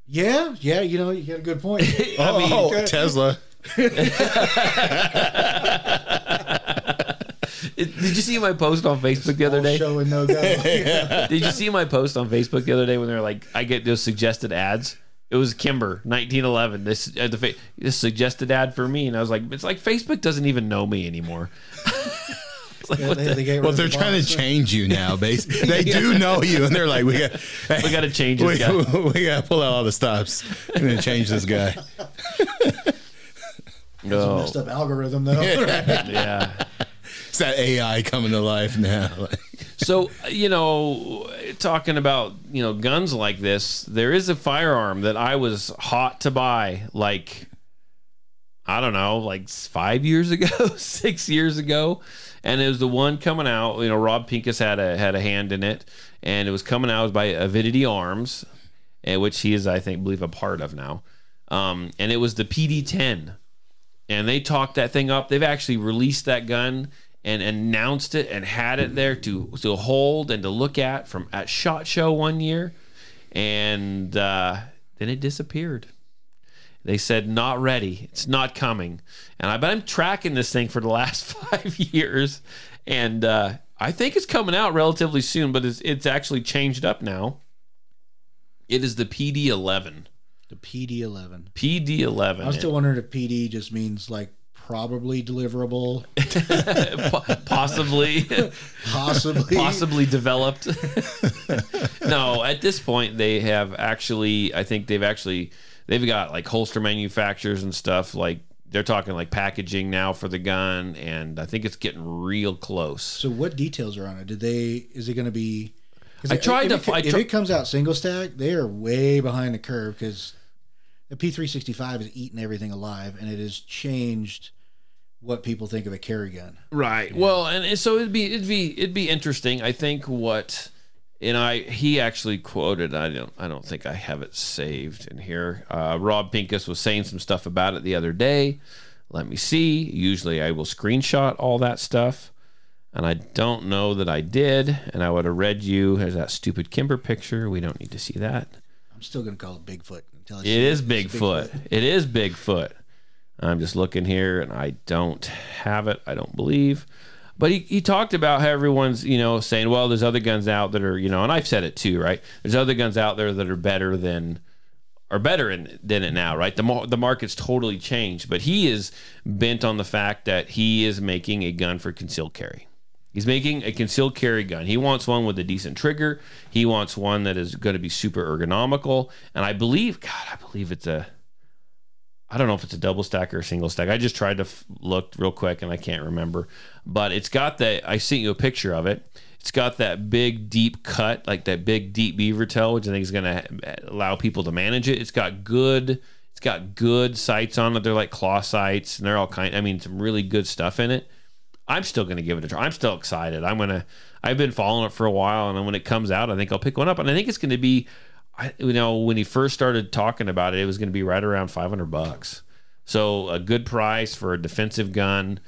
Yeah. You know, you got a good point. Tesla. Did you see my post on Facebook the other day? Show and no go. Did you see my post on Facebook the other day when they're like, I get those suggested ads? It was Kimber, 1911. This suggested ad for me, and I was like, it's like Facebook doesn't even know me anymore. It's like, what the- Well, they're trying to change you now, basically. They do know you, and they're like, we got to change this guy. We got to pull out all the stops. We're going to change this guy. It's a messed up algorithm, though. Yeah. It's that AI coming to life now. So, talking about, guns like this, there is a firearm that I was hot to buy, like, I don't know, like 5 years ago, 6 years ago. And it was the one coming out, Rob Pincus had a hand in it, and it was coming out. It was by Avidity Arms, which he is, I believe, a part of now. And it was the PD-10. And they talked that thing up. They've actually released that gun and announced it and had it there to hold and to look at at SHOT Show one year, and then it disappeared. They said not ready. It's not coming. And I'm tracking this thing for the last 5 years, and I think it's coming out relatively soon. But it's actually changed up now. It is the PD-11. The PD-11. PD-11. I'm still wondering if PD just means like probably deliverable, possibly developed. No, at this point they have actually. I think they've got like holster manufacturers and stuff. Like they're talking like packaging now for the gun, and I think it's getting real close. So what details are on it? Is it going to be? If it comes out single stack, they are way behind the curve because the P365 is eating everything alive, and it has changed what people think of a carry gun. Right. Yeah. Well, and so it'd be interesting. I think he actually quoted. I don't think I have it saved in here. Rob Pincus was saying some stuff about it the other day. Let me see. Usually I will screenshot all that stuff. And I don't know that I did, and I would have read you. There's that stupid Kimber picture. We don't need to see that. I'm still going to call it Bigfoot. It is Bigfoot. It is Bigfoot. I'm just looking here, and I don't have it, I don't believe. But he talked about how everyone's, saying, well, there's other guns out that are, and I've said it too, right? There's other guns out there that are better than it now, right? The market's totally changed. But he is bent on the fact that he is making a gun for concealed carry. He's making a concealed carry gun. He wants one with a decent trigger. He wants one that is going to be super ergonomical. And I believe it's I don't know if it's a double stack or a single stack. I just tried to look real quick and I can't remember. But it's got I sent you a picture of it. It's got that big deep cut, like that big deep beaver tail, which I think is going to allow people to manage it. It's got good sights on it. They're like claw sights, and they're all some really good stuff in it. I'm still going to give it a try. I'm still excited. I've been following it for a while, and then when it comes out, I think I'll pick one up. And I think it's going to be, when he first started talking about it, it was going to be right around $500. So a good price for a defensive gun.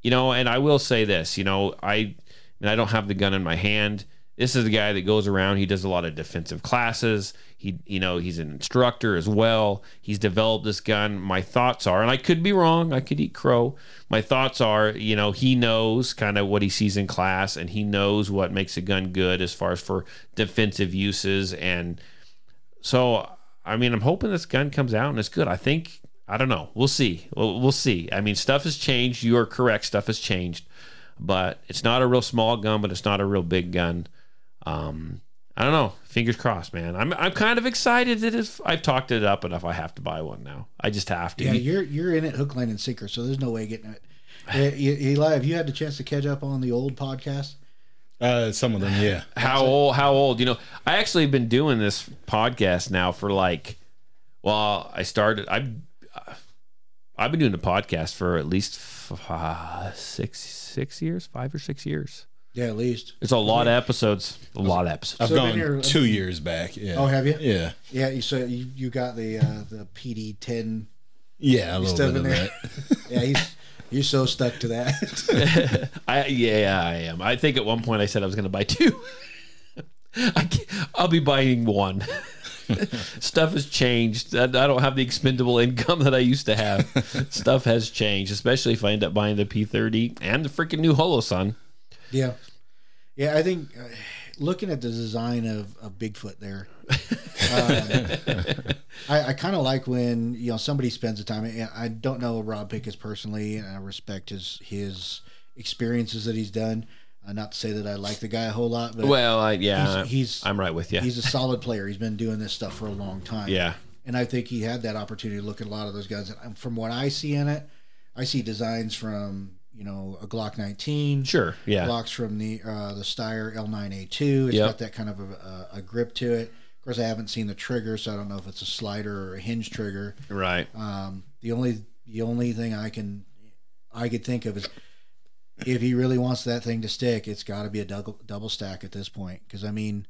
And I will say this, I don't have the gun in my hand. This is the guy that goes around. He does a lot of defensive classes. He's an instructor as well. He's developed this gun. My thoughts are, and I could be wrong, I could eat crow. My thoughts are, he knows kind of what he sees in class, and he knows what makes a gun good as far as for defensive uses. And so, I'm hoping this gun comes out and it's good. I don't know. We'll see. We'll see. Stuff has changed. You are correct. Stuff has changed. But it's not a real small gun, but it's not a real big gun. I don't know. Fingers crossed, man. I'm kind of excited that I've talked it up enough. I have to buy one now. I just have to. Yeah, you're in it hook, line, and sinker, so there's no way getting it. Eli, have you had the chance to catch up on the old podcast? Some of them, yeah. How old? I actually have been doing this podcast now for I started. I've been doing the podcast for at least 6 years, 5 or 6 years. Yeah, at least. It's a lot of episodes. I've gone 2 years back. Yeah. Oh, have you? Yeah. Yeah. So you got the PD-10. Yeah, a little bit of that. Yeah, you're so stuck to that. I am. I think at one point I said I was going to buy 2. I'll be buying 1. Stuff has changed. I don't have the expendable income that I used to have. Stuff has changed, especially if I end up buying the P30 and the freaking new Holosun. Yeah. I think looking at the design of Bigfoot there, I kind of like when somebody spends the time. I don't know Rob Pincus personally, and I respect his experiences that he's done. Not to say that I like the guy a whole lot, but I'm right with you. He's a solid player. He's been doing this stuff for a long time. Yeah, and I think he had that opportunity to look at a lot of those guns. And from what I see in it, I see designs from a Glock 19. Sure, yeah. Glocks from the Steyr L9A2. It's got that kind of a grip to it. Of course, I haven't seen the trigger, so I don't know if it's a slider or a hinge trigger. Right. The only thing I could think of is if he really wants that thing to stick, it's got to be a double stack at this point. Because even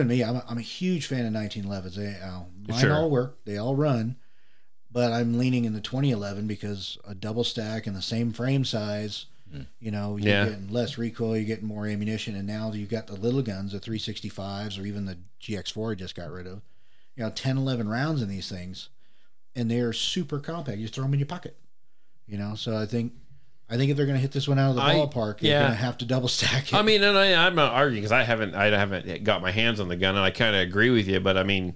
me, I'm a huge fan of 1911s. Mine all work. They all run. But I'm leaning in the 2011 because a double stack and the same frame size, you're getting less recoil, you're getting more ammunition, and now you got the little guns, the 365s, or even the GX4 I just got rid of. 10, 11 rounds in these things. and they are super compact. You just throw them in your pocket, So I think if they're going to hit this one out of the ballpark, you're going to have to double stack it. I mean, and I'm not arguing because I haven't got my hands on the gun, and I kind of agree with you. But I mean,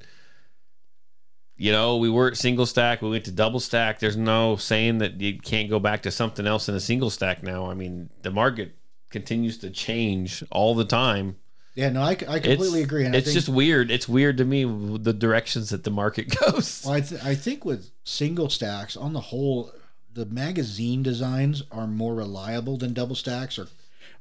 we were at single stack, we went to double stack. There's no saying that you can't go back to something else in a single stack now. I mean, the market continues to change all the time. Yeah, no, I completely agree. And it's just weird. It's weird to me the directions that the market goes. Well, I think with single stacks, on the whole, the magazine designs are more reliable than double stacks,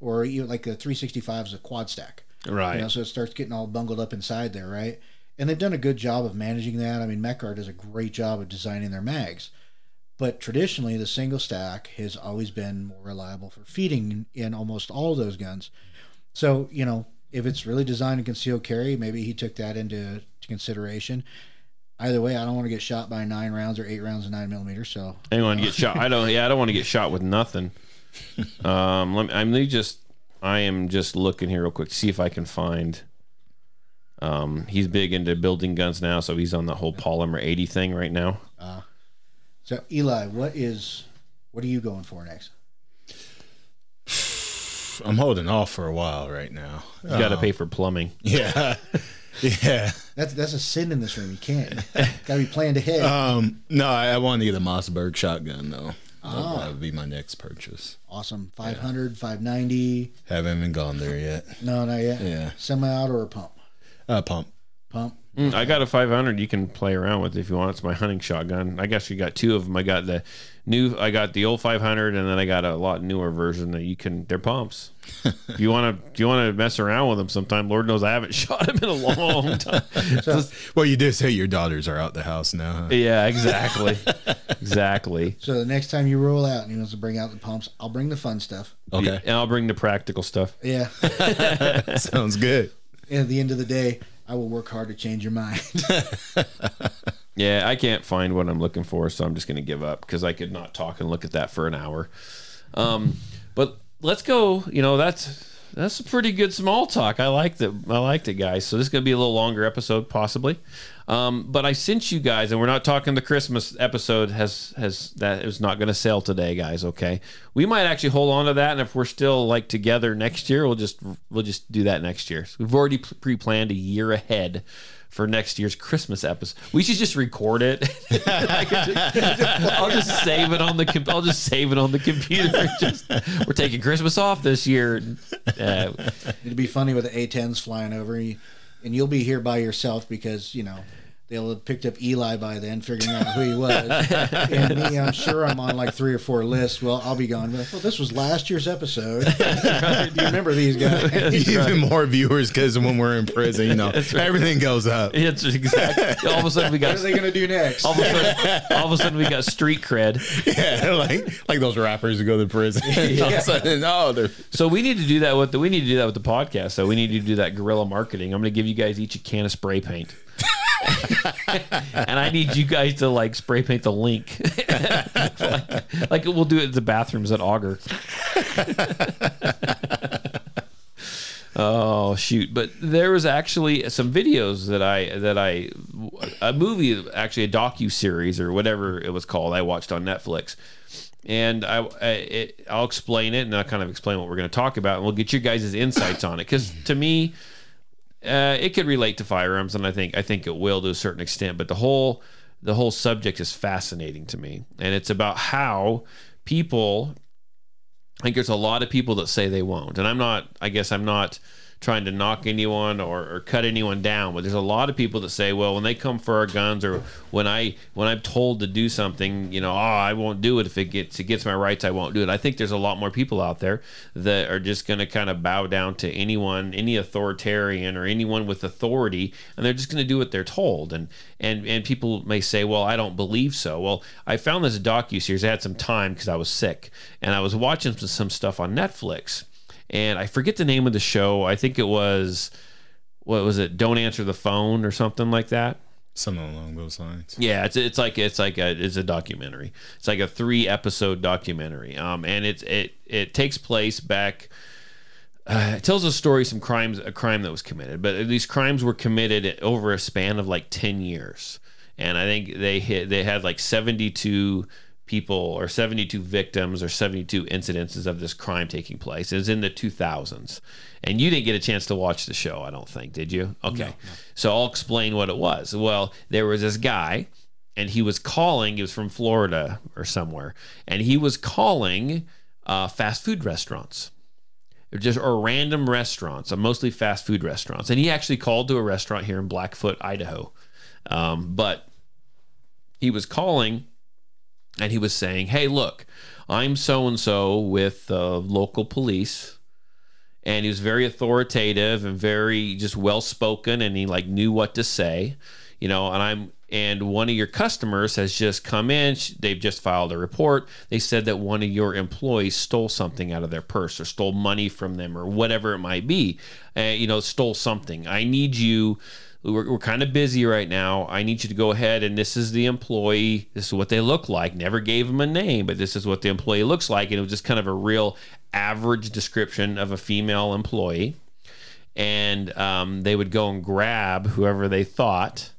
or like the 365 is a quad stack, right? So it starts getting all bungled up inside there, right? And they've done a good job of managing that. I mean, Mechar does a great job of designing their mags. But traditionally, the single stack has always been more reliable for feeding in almost all of those guns. So, if it's really designed to conceal carry, maybe he took that into consideration. Either way, I don't want to get shot by 9 rounds or 8 rounds of 9mm. So I don't want to get shot. I don't want to get shot with nothing. I am just looking here real quick to see if I can find. He's big into building guns now, so he's on the whole polymer 80 thing right now. So Eli, what are you going for next? I'm holding off for a while right now. You got to pay for plumbing. Yeah. Yeah. That's a sin in this room. You can't. Got to be planned ahead. No, I want to get a Mossberg shotgun though. That would be my next purchase. Awesome. 500, 590. Haven't even gone there yet. No, not yet. Yeah. Semi-auto or pump? Pump. I got a 500 you can play around with if you want. It's my hunting shotgun. I guess you got 2 of them. I got the old 500, and then I got a lot newer version that they're pumps. If you want to mess around with them sometime, Lord knows I haven't shot them in a long time. Well, you did say your daughters are out the house now. Huh? Yeah, exactly. Exactly. So the next time you roll out and he wants to bring out the pumps, I'll bring the fun stuff. Okay. And I'll bring the practical stuff. Yeah. Sounds good. And at the end of the day, I will work hard to change your mind. Yeah, I can't find what I'm looking for, so I'm just going to give up because I could not talk and look at that for an hour. But let's go. That's a pretty good small talk. I liked it, guys. So this is going to be a little longer episode, possibly. But I sent you guys, and we're not talking the Christmas episode. That is not going to sell today, guys. Okay, we might actually hold on to that, and if we're still together next year, we'll just do that next year. So we've already pre-planned a year ahead for next year's Christmas episode. We should just record it. I'll just save it on the computer. We're taking Christmas off this year. It'd be funny with the A-10s flying over, and you'll be here by yourself because they'll have picked up Eli by then, figuring out who he was. And me, I'm sure I'm on 3 or 4 lists. Well, I'll be gone. Well, this was last year's episode. Do you remember these guys? Even more viewers because when we're in prison, everything goes up. It's exactly. All of a sudden we got. What are they going to do next? All of a sudden we got street cred. Yeah, like those rappers who go to prison. All of a sudden, So we need to do that with the podcast. So we need to do that guerrilla marketing. I'm going to give you guys each a can of spray paint. And I need you guys to spray paint the link like we'll do it at the bathrooms at Auger. Oh shoot. But there was actually some videos a movie, actually a docu-series or whatever it was called, I watched on Netflix. And I'll explain it, and I'll kind of explain what we're going to talk about, and we'll get your guys' insights on it, because to me it could relate to firearms, and I think it will to a certain extent. But the whole subject is fascinating to me, and it's about how people. I think there's a lot of people that say they won't, and I'm not trying to knock anyone or cut anyone down, but there's a lot of people that say, well, when they come for our guns, or when I'm told to do something, I won't do it. If it gets my rights, I won't do it. I think there's a lot more people out there that are just going to kind of bow down to any authoritarian or anyone with authority, and they're just going to do what they're told. And people may say, well, I don't believe so. Well, I found this docu-series. I had some time because I was sick, and I was watching some stuff on Netflix. And I forget the name of the show. I think it was, what was it? Don't Answer the Phone or something like that. Something along those lines. Yeah, it's a documentary. It's like a 3-episode documentary. And it takes place back. It tells a story, a crime that was committed, but these crimes were committed over a span of 10 years. and I think they had like 72 people or 72 victims or 72 incidences of this crime taking place. It was in the 2000s. And you didn't get a chance to watch the show, I don't think, did you? Okay. No. So I'll explain what it was. Well, there was this guy, and he was calling, he was from Florida or somewhere, and he was calling fast food restaurants. Or random restaurants, mostly fast food restaurants. And he actually called to a restaurant here in Blackfoot, Idaho. But he was calling, and he was saying, hey, look, I'm so-and-so with local police. And he was very authoritative and very just well-spoken, and he like knew what to say, you know, and one of your customers has just come in. They've just filed a report. They said that one of your employees stole something out of their purse or stole money from them or whatever it might be, you know, stole something. I need you. We're kind of busy right now. I need you to go ahead, and this is the employee. This is what they look like. Never gave them a name, but this is what the employee looks like. And it was just kind of a real average description of a female employee. And they would go and grab whoever they thought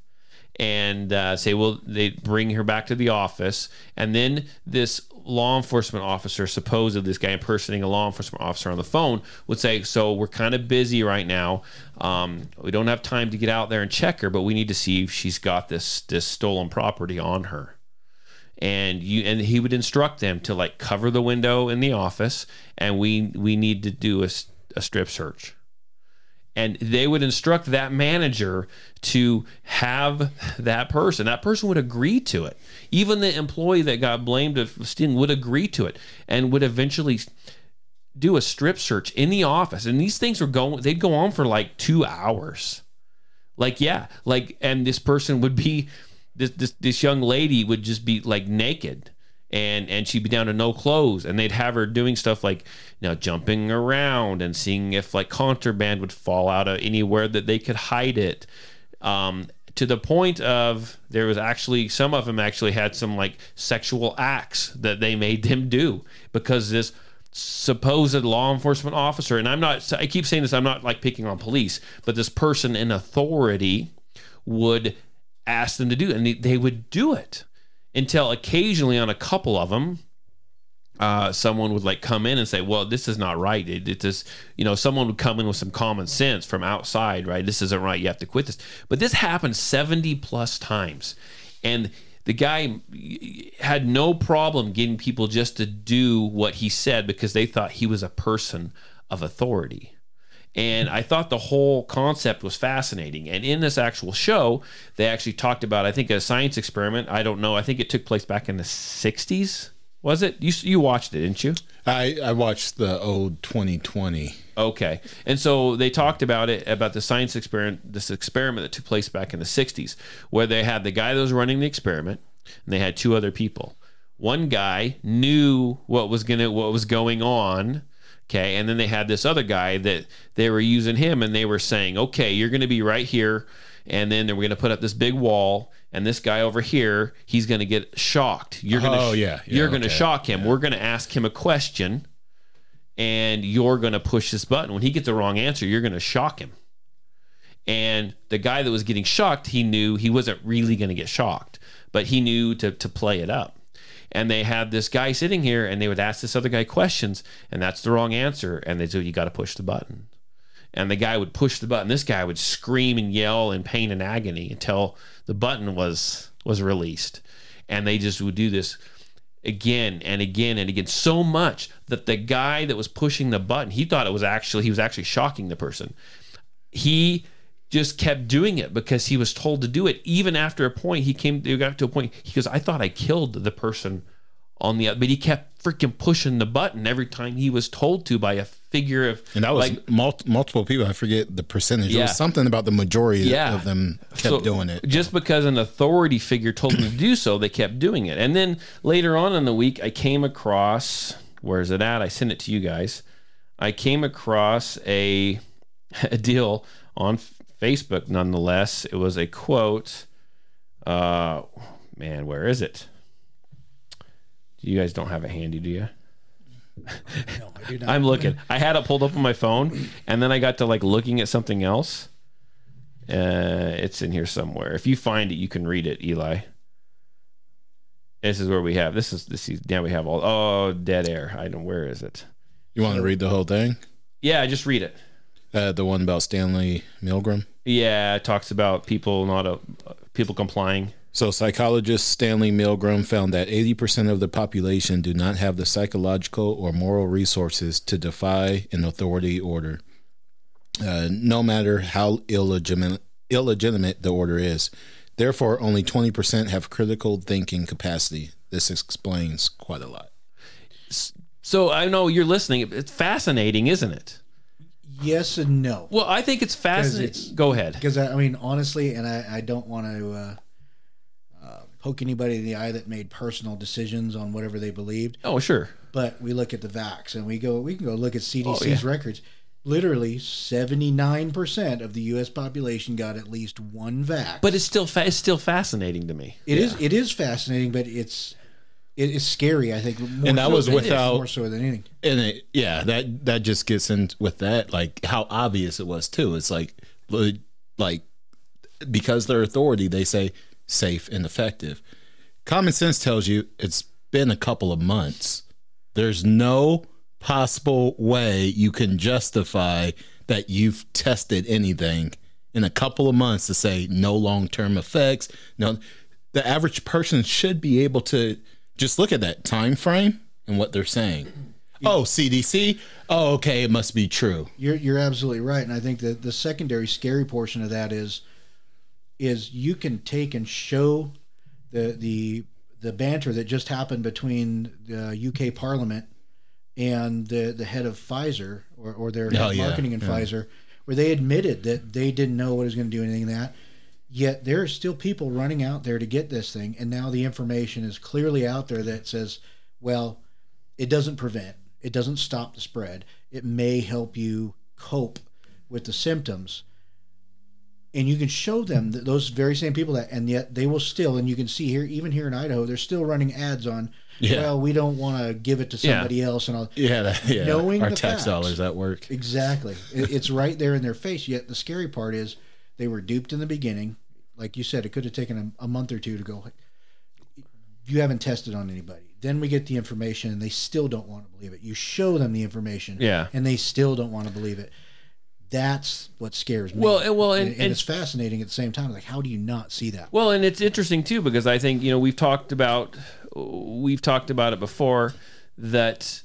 and say, well, they'd bring her back to the office. And then this law enforcement officer, supposedly this guy impersonating a law enforcement officer on the phone, would say, so we're kind of busy right now. We don't have time to get out there and check her, but we need to see if she's got this stolen property on her. And he would instruct them to like cover the window in the office, and we need to do a strip search. And they would instruct that manager to have that person. That person would agree to it. Even the employee that got blamed of stealing would agree to it and would eventually do a strip search in the office. And these things they'd go on for like 2 hours. Like, yeah. Like, and this person would be, this young lady would just be like naked. And she'd be down to no clothes, and they'd have her doing stuff like, you know, jumping around and seeing if like contraband would fall out of anywhere that they could hide it. To the point of there was actually, some of them actually had some like sexual acts that they made them do because this supposed law enforcement officer, and I keep saying this, I'm not like picking on police, but this person in authority would ask them to do it, and they would do it. Until occasionally on a couple of them, someone would like come in and say, well, this is not right. It is, you know, someone would come in with some common sense from outside, right? This isn't right. You have to quit this. But this happened 70 plus times. And the guy had no problem getting people just to do what he said because they thought he was a person of authority. And I thought the whole concept was fascinating. And in this actual show, they actually talked about, I think, a science experiment. I don't know. I think it took place back in the 60s. Was it? You watched it, didn't you? I watched the old 2020. Okay. And so they talked about it, about the science experiment, this experiment that took place back in the 60s, where they had the guy that was running the experiment, and they had two other people. One guy knew what was going on. Okay, and then they had this other guy that they were using him, and they were saying, okay, you're going to be right here, and then we're going to put up this big wall, and this guy over here, he's going to get shocked. You're going to shock him. Yeah. We're going to ask him a question, and you're going to push this button. When he gets the wrong answer, you're going to shock him. And the guy that was getting shocked, he knew he wasn't really going to get shocked, but he knew to play it up. And they had this guy sitting here, and they would ask this other guy questions, and that's the wrong answer. And they'd say, you got to push the button. And the guy would push the button. This guy would scream and yell in pain and agony until the button was released. And they just would do this again and again and again, so much that the guy that was pushing the button, he thought he was actually shocking the person. He just kept doing it because he was told to do it. Even after a point, he got to a point, he goes, I thought I killed the person on the other, but he kept freaking pushing the button every time he was told to by a figure of, and that was like multiple people. I forget the percentage. Yeah. It was something about the majority of them kept doing it. Just because an authority figure told them to do so, they kept doing it. And then later on in the week, I came across, where is it at? I sent it to you guys. I came across a deal on Facebook, nonetheless. It was a quote. Man, where is it? You guys don't have it handy, do you? No, I do not. I'm looking. I had it pulled up on my phone, and then I got to like looking at something else, It's in here somewhere. If you find it, you can read it, Eli. This is where we have now we have all dead air. I don't, where is it? You want to read the whole thing? Yeah, just read it. The one about Stanley Milgram. Yeah, it talks about people complying. So psychologist Stanley Milgram found that 80% of the population do not have the psychological or moral resources to defy an authority order, no matter how illegitimate the order is. Therefore, only 20% have critical thinking capacity. This explains quite a lot. So I know you're listening. It's fascinating, isn't it? Yes and no. Well, I think it's fascinating. Go ahead. Because, I mean, honestly, and I don't want to poke anybody in the eye that made personal decisions on whatever they believed. Oh, sure. But we look at the vax, and we can go look at CDC's records. Literally, 79% of the U.S. population got at least one vax. But it's still fascinating to me. It is fascinating, but it is scary, I think. And that was without more so than anything. And that just gets in with that, like how obvious it was too. It's like because they're authority, they say safe and effective. Common sense tells you it's been a couple of months. There's no possible way you can justify that you've tested anything in a couple of months to say no long-term effects. No, the average person should be able to just look at that time frame and what they're saying. Oh, CDC. Oh, okay, it must be true. You're absolutely right, and I think that the secondary scary portion of that is you can take and show the banter that just happened between the UK Parliament and the head of Pfizer or their head of marketing in Pfizer, where they admitted that they didn't know what it was going to do anything of that. Yet there are still people running out there to get this thing, and now the information is clearly out there that says, well, it doesn't prevent, it doesn't stop the spread, it may help you cope with the symptoms. And you can show them that those very same people that, and yet they will still, and you can see here, even here in Idaho, they're still running ads on, well, we don't want to give it to somebody else. And all. Knowing our the tax facts, dollars at work. Exactly. It's right there in their face. Yet the scary part is they were duped in the beginning. Like you said, it could have taken a month or two to go, you haven't tested on anybody. Then we get the information and they still don't want to believe it. You show them the information and they still don't want to believe it. That's what scares me. And it's fascinating at the same time. Like, how do you not see that? Well, and it's interesting too, because I think, we've talked about it before that,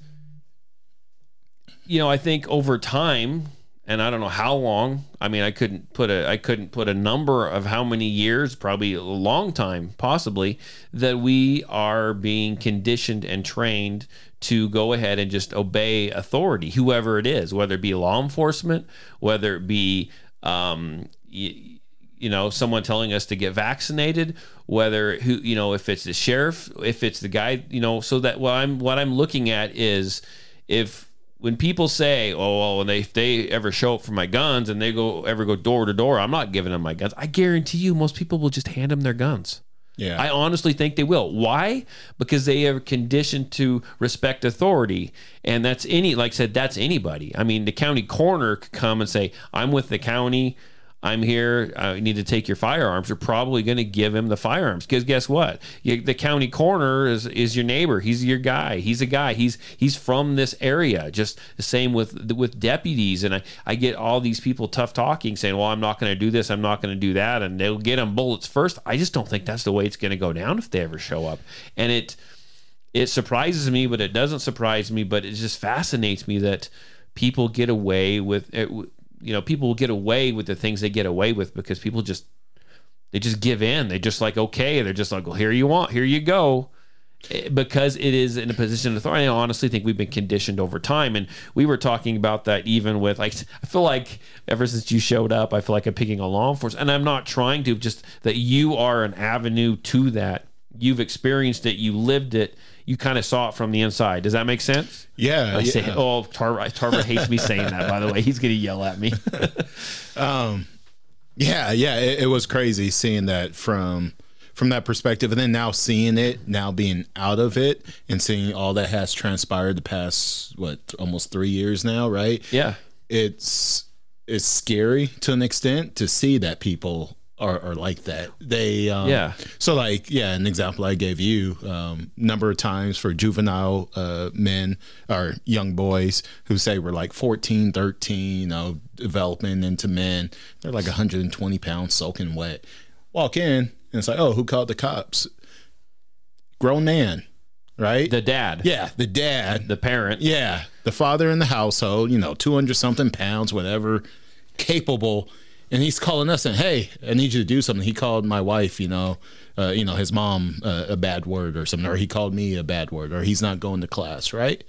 I think over time, and I don't know how long, I mean, I couldn't put a number of how many years, probably a long time, possibly, that we are being conditioned and trained to go ahead and just obey authority, whoever it is, whether it be law enforcement, whether it be, someone telling us to get vaccinated, whether if it's the sheriff, if it's the guy, so that what I'm looking at is when people say, if they ever show up for my guns and they ever go door to door, I'm not giving them my guns. I guarantee you most people will just hand them their guns. Yeah. I honestly think they will. Why? Because they are conditioned to respect authority. And that's like I said, that's anybody. I mean, the county coroner could come and say, I'm with the county. I'm here. I need to take your firearms. You're probably going to give him the firearms because guess what? The county coroner is your neighbor. He's your guy. He's a guy. He's from this area. Just the same with deputies. And I get all these people tough talking saying, well, I'm not going to do this. I'm not going to do that. And they'll get them bullets first. I just don't think that's the way it's going to go down if they ever show up. And it surprises me, but it doesn't surprise me. But it just fascinates me that people get away with it. People will get away with the things they get away with because people just give in. They just like, okay, they're just like, well, here you go. Because it is in a position of authority. I honestly think we've been conditioned over time. And we were talking about that even with, I feel like ever since you showed up, I feel like I'm picking on law enforcement. And I'm not trying to, just that you are an avenue to that. You've experienced it. You lived it. You kind of saw it from the inside. Does that make sense? Yeah. Tarver hates me saying that, by the way. He's going to yell at me. It was crazy seeing that from that perspective. And then now seeing it, now being out of it and seeing all that has transpired the past, almost 3 years now, right? Yeah. It's it's scary to an extent to see that people are like that. They so like an example I gave you, number of times for juvenile men or young boys who say we're like 14, 13, developing into men, they're like 120 pounds soaking wet, walk in and it's like, oh, who called the cops? Grown man, right? The dad. Yeah, the dad. The parent. Yeah, the father in the household, 200 something pounds, whatever, capable. And he's calling us and, hey, I need you to do something. He called my wife, his mom a bad word or something, or he called me a bad word, or he's not going to class, right?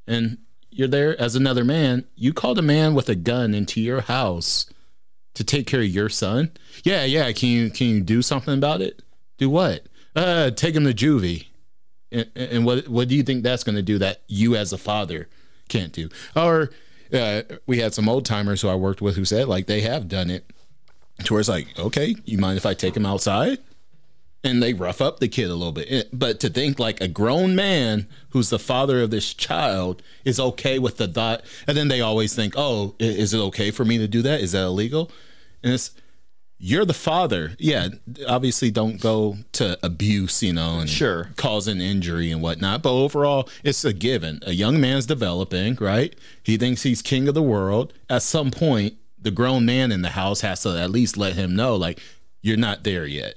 And you're there as another man. You called a man with a gun into your house to take care of your son. Yeah. Can you do something about it? Do what? Take him to juvie. And what do you think that's going to do that you as a father can't do? Or we had some old timers who I worked with who said like they have done it to where it's like, okay, you mind if I take him outside? And they rough up the kid a little bit. But to think like a grown man who's the father of this child is okay with the thought. And then they always think, oh, is it okay for me to do that? Is that illegal? And you're the father. Yeah, obviously don't go to abuse, and sure, causing injury and whatnot. But overall, it's a given. A young man's developing, right? He thinks he's king of the world. At some point, the grown man in the house has to at least let him know, like, you're not there yet,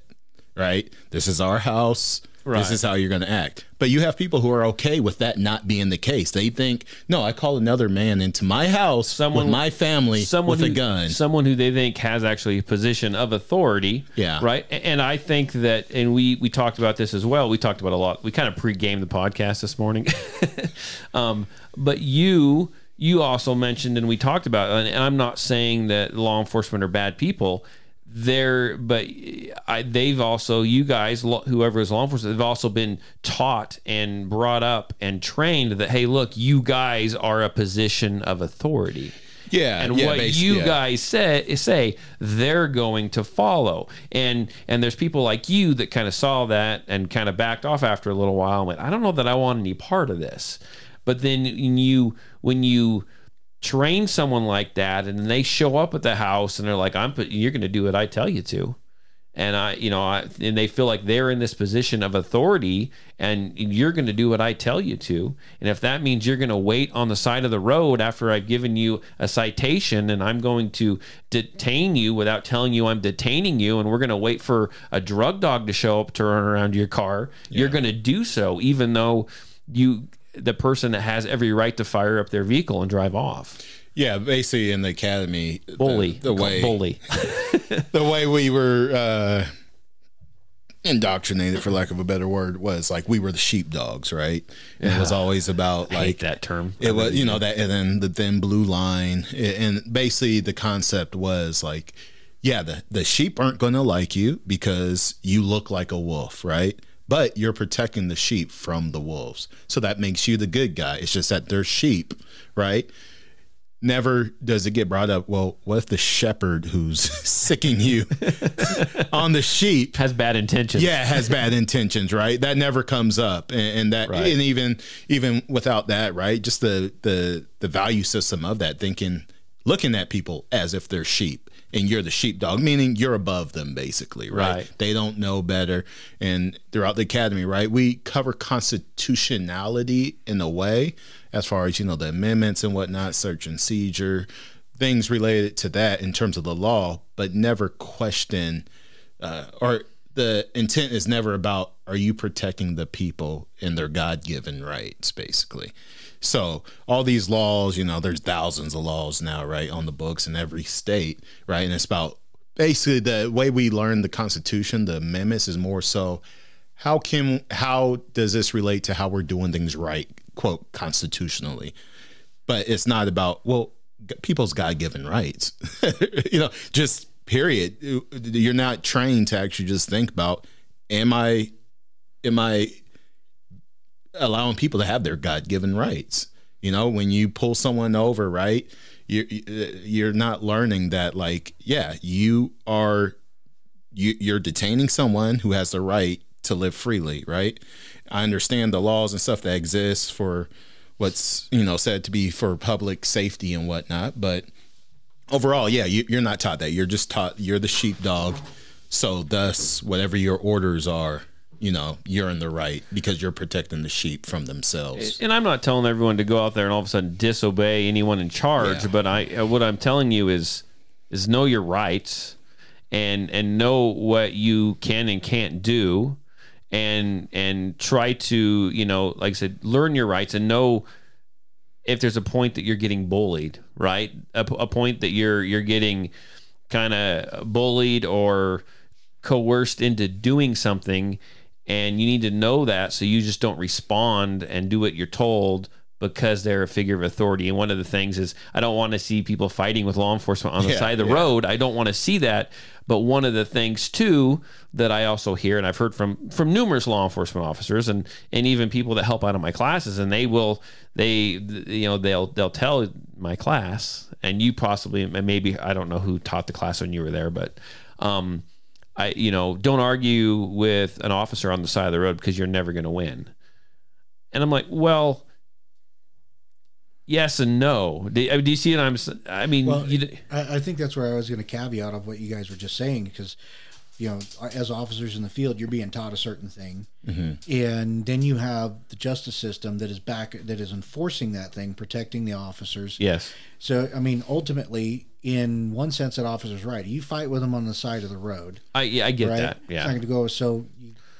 right? This is our house. Right. This is how you're going to act. But you have people who are okay with that not being the case. They think, no, I call another man into my house with my family with a gun. Someone who they think has actually a position of authority. Yeah. Right. And I think that, and we talked about this as well. We talked about a lot. We kind of pre-gamed the podcast this morning. But you also mentioned, and we talked about, and I'm not saying that law enforcement are bad people. They've also, you guys, whoever is law enforcement, they've also been taught and brought up and trained that, hey, look, you guys are a position of authority. Yeah, and what you guys say, they're going to follow. And there's people like you that kind of saw that and kind of backed off after a little while and went, I don't know that I want any part of this. But then when you train someone like that and they show up at the house and they're like, you're going to do what I tell you to. And and they feel like they're in this position of authority and you're going to do what I tell you to. And if that means you're going to wait on the side of the road after I've given you a citation and I'm going to detain you without telling you I'm detaining you, and we're going to wait for a drug dog to show up to run around your car, you're going to do so, even though the person that has every right to fire up their vehicle and drive off. Yeah, basically in the academy, bully. The way we were indoctrinated, for lack of a better word, was like we were the sheepdogs, right? And it was always about, like, I hate that term. It was, that, and then the thin blue line, and basically the concept was like, yeah, the sheep aren't going to like you because you look like a wolf, right? But you're protecting the sheep from the wolves. So that makes you the good guy. It's just that they're sheep, right? Never does it get brought up, well, what if the shepherd who's sicking you on the sheep has bad intentions? Yeah, has bad intentions, right? That never comes up. And that, right. And even without that, right? Just the value system of that, looking at people as if they're sheep. And you're the sheepdog, meaning you're above them, basically, right? They don't know better. And throughout the academy, right, we cover constitutionality in a way, as far as, the amendments and whatnot, search and seizure, things related to that in terms of the law, but never question, or the intent is never about, are you protecting the people in their God-given rights, basically. So all these laws, there's thousands of laws now, right, on the books in every state, right? And it's about basically the way we learn the Constitution, the amendments, is more so how does this relate to how we're doing things right, quote, constitutionally? But it's not about, well, people's God-given rights, just period. You're not trained to actually just think about, am I allowing people to have their God-given rights? When you pull someone over, right, you're not learning that, like, yeah, you're detaining someone who has the right to live freely, right? I understand the laws and stuff that exist for what's said to be for public safety and whatnot, but overall, yeah, you're not taught that. You're just taught you're the sheepdog. So thus, whatever your orders are, you're in the right because you're protecting the sheep from themselves. And I'm not telling everyone to go out there and all of a sudden disobey anyone in charge, but what I'm telling you is know your rights and know what you can and can't do, and try to, like I said, learn your rights and know if there's a point that you're getting bullied, right? A point that you're getting kind of bullied or coerced into doing something, and you need to know that so you just don't respond and do what you're told because they're a figure of authority. And one of the things is I don't want to see people fighting with law enforcement on the side of the road. I don't want to see that. But one of the things too that I also hear, and I've heard from numerous law enforcement officers and even people that help out in my classes, and they'll tell my class, and you possibly, maybe, I don't know who taught the class when you were there, but don't argue with an officer on the side of the road because you're never going to win. And I'm like, well, yes and no. Do you see what I think that's where I was going to caveat of what you guys were just saying, because, as officers in the field, you're being taught a certain thing, and then you have the justice system that is enforcing that thing, protecting the officers. Yes. So, ultimately, in one sense, that officer's right. You fight with them on the side of the road. I get right? that. Yeah. It's not going to go. So,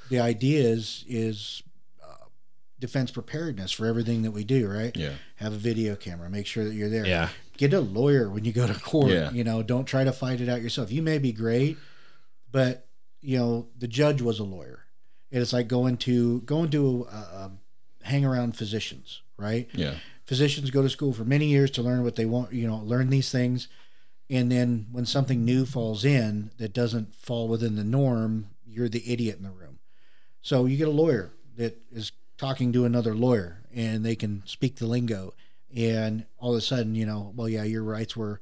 the idea is defense preparedness for everything that we do, right? Yeah. Have a video camera. Make sure that you're there. Yeah. Get a lawyer when you go to court. Yeah. Don't try to fight it out yourself. You may be great, but the judge was a lawyer. And it's like going to hang around physicians, right? Yeah. Physicians go to school for many years to learn what they want, learn these things. And then when something new falls in that doesn't fall within the norm, you're the idiot in the room. So you get a lawyer that is talking to another lawyer, and they can speak the lingo, and all of a sudden, your rights were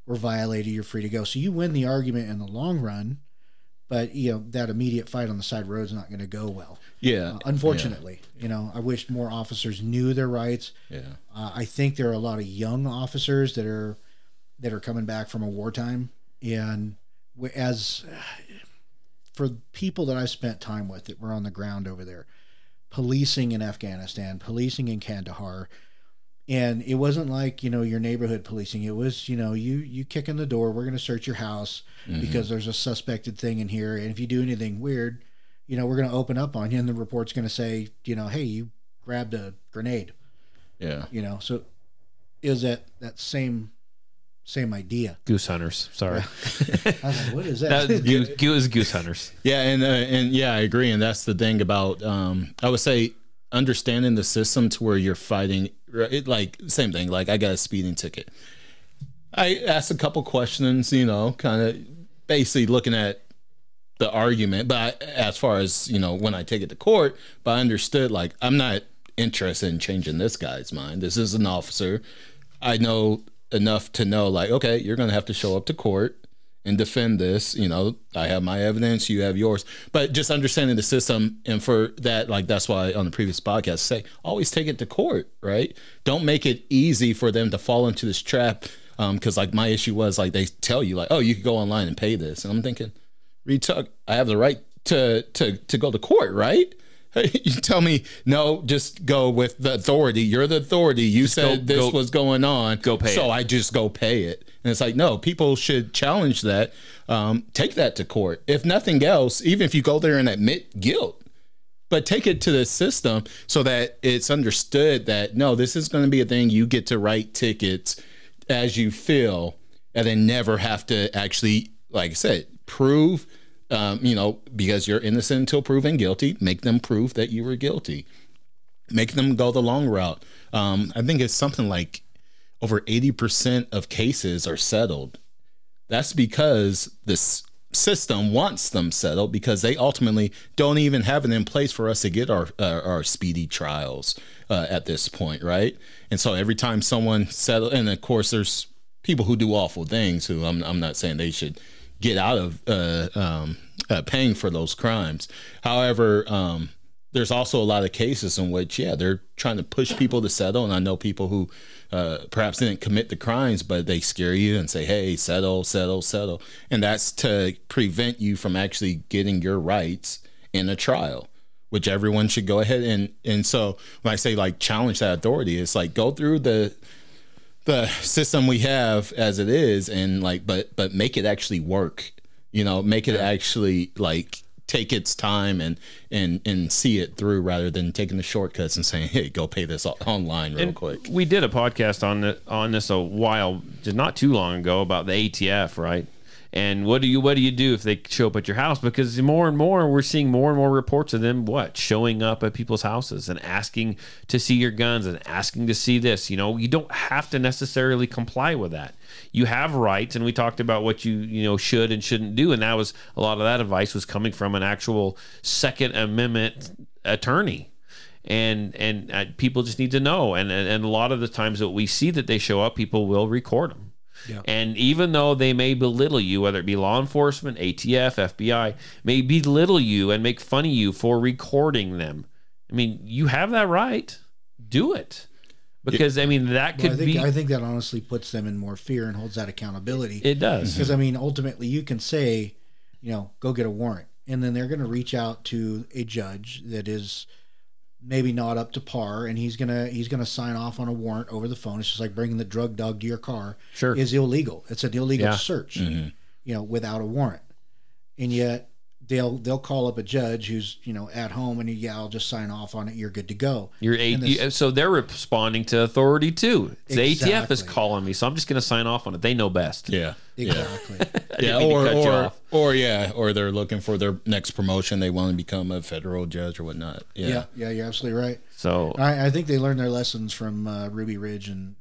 violated, you're free to go. So you win the argument in the long run, but that immediate fight on the side road is not going to go well. Yeah. Unfortunately, I wish more officers knew their rights. Yeah. I think there are a lot of young officers that are coming back from a wartime, and as for people that I've spent time with that were on the ground over there, policing in Afghanistan, policing in Kandahar, and it wasn't like your neighborhood policing. It was you kick in the door, we're going to search your house because there's a suspected thing in here, and if you do anything weird, we're going to open up on you, and the report's going to say hey, you grabbed a grenade. Yeah. So is that same idea. Goose hunters. Sorry. I was like, what is that? It was goose hunters. Yeah, and yeah, I agree, and that's the thing about I would say understanding the system to where you're fighting. Like same thing. Like I got a speeding ticket. I asked a couple questions, kind of basically looking at the argument, but as far as when I take it to court, but I understood like I'm not interested in changing this guy's mind. This is an officer. I know enough to know like, okay, you're going to have to show up to court and defend this. I have my evidence, you have yours, but just understanding the system. And for that, like, that's why on the previous podcast, say always take it to court, right? Don't make it easy for them to fall into this trap. Cause like my issue was like, they tell you like, oh, you can go online and pay this. And I'm thinking, Retuck, I have the right to go to court, right? You tell me, no, just go with the authority. You're the authority. You said this was going on. Go pay it. So I just go pay it. And it's like, no, people should challenge that. Take that to court. If nothing else, even if you go there and admit guilt, but take it to the system so that it's understood that, no, this is going to be a thing. You get to write tickets as you feel and then never have to actually, like I said, prove because you're innocent until proven guilty, make them prove that you were guilty. Make them go the long route. I think it's something like over 80% of cases are settled. That's because this system wants them settled because they ultimately don't even have it in place for us to get our speedy trials at this point, right? And so every time someone settle, and of course there's people who do awful things who I'm not saying they should get out of paying for those crimes. However, there's also a lot of cases in which, they're trying to push people to settle. And I know people who perhaps didn't commit the crimes, but they scare you and say, hey, settle, settle, settle. And that's to prevent you from actually getting your rights in a trial, which everyone should go ahead and so when I say like challenge that authority, it's like go through the system we have as it is, and like but make it actually work, make it actually like take its time and see it through, rather than taking the shortcuts and saying, hey, go pay this online real quick. We did a podcast on this a while, just not too long ago, about the ATF, right? And what do you do if they show up at your house? Because more and more, we're seeing more and more reports of them showing up at people's houses and asking to see your guns and asking to see this. You don't have to necessarily comply with that. You have rights, and we talked about what you should and shouldn't do, and that was a lot of that advice was coming from an actual Second Amendment attorney. And people just need to know. And a lot of the times that we see that they show up, people will record them. Yeah. And even though they may belittle you, whether it be law enforcement, ATF, FBI, may belittle you and make fun of you for recording them. I mean, you have that right. Do it. Because, that could be... I think that honestly puts them in more fear and holds that accountability. It does. Because, ultimately you can say, go get a warrant. And then they're going to reach out to a judge that is maybe not up to par, and he's gonna sign off on a warrant over the phone. It's just like bringing the drug dog to your car. Sure, is illegal. It's an illegal search, without a warrant. And yet they'll call up a judge who's at home, and I'll just sign off on it. You're good to go. So they're responding to authority too. The ATF is calling me, so I'm just going to sign off on it. They know best. Yeah, exactly. Or they're looking for their next promotion. They want to become a federal judge or whatnot. Yeah, you're absolutely right. So I think they learned their lessons from Ruby Ridge and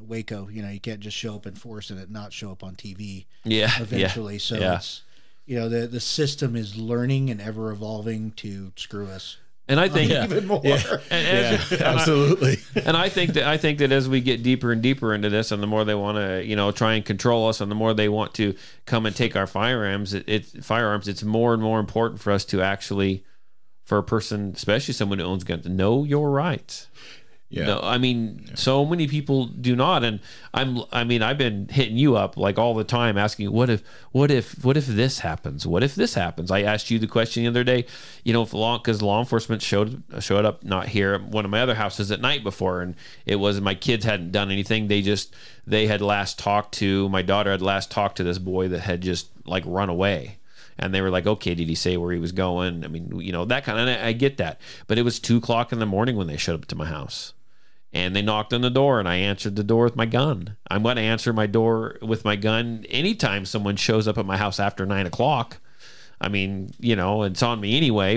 Waco. You can't just show up in force and it not show up on TV. Yeah, eventually. So it's the system is learning and ever evolving to screw us. And I think even more. Absolutely. And I think that as we get deeper and deeper into this, and the more they want to, try and control us, and the more they want to come and take our firearms, it's more and more important for us to actually, for a person, especially someone who owns guns, know your rights. Yeah. No, so many people do not, and I've been hitting you up like all the time, asking, what if this happens? What if this happens? I asked you the question the other day, because law enforcement showed up, not here, at one of my other houses at night before, and it was my kids hadn't done anything. My daughter had last talked to this boy that had just like run away. And they were like, okay, did he say where he was going? That kind of, I get that. But it was 2:00 in the morning when they showed up to my house. And they knocked on the door, and I answered the door with my gun. I'm going to answer my door with my gun anytime someone shows up at my house after 9:00. It's on me anyway,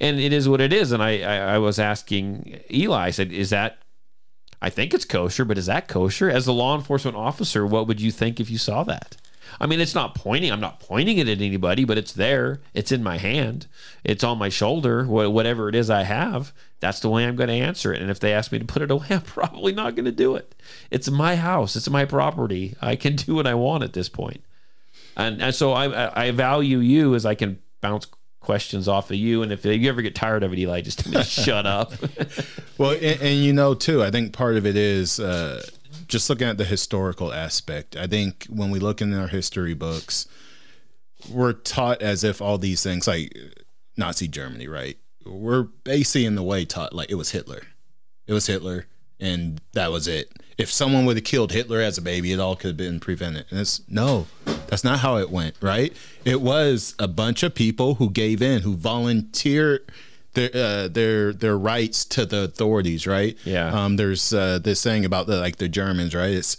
and it is what it is. And I was asking Eli, I said, I think it's kosher, but is that kosher? As a law enforcement officer, what would you think if you saw that? It's not pointing. I'm not pointing it at anybody, but it's there. It's in my hand. It's on my shoulder. Whatever it is I have, that's the way I'm going to answer it. And if they ask me to put it away, I'm probably not going to do it. It's my house. It's my property. I can do what I want at this point. And so I value you as I can bounce questions off of you. And if you ever get tired of it, Eli, just shut up. Well, and too, I think part of it is just looking at the historical aspect. I think when we look in our history books, we're taught as if all these things, like Nazi Germany, right? We're basically in the way taught like it was Hitler. It was Hitler, and that was it. If someone would have killed Hitler as a baby, it all could have been prevented. And that's not how it went, right? It was a bunch of people who gave in, who volunteered their rights to the authorities, right? Yeah. There's this saying about the Germans, right? It's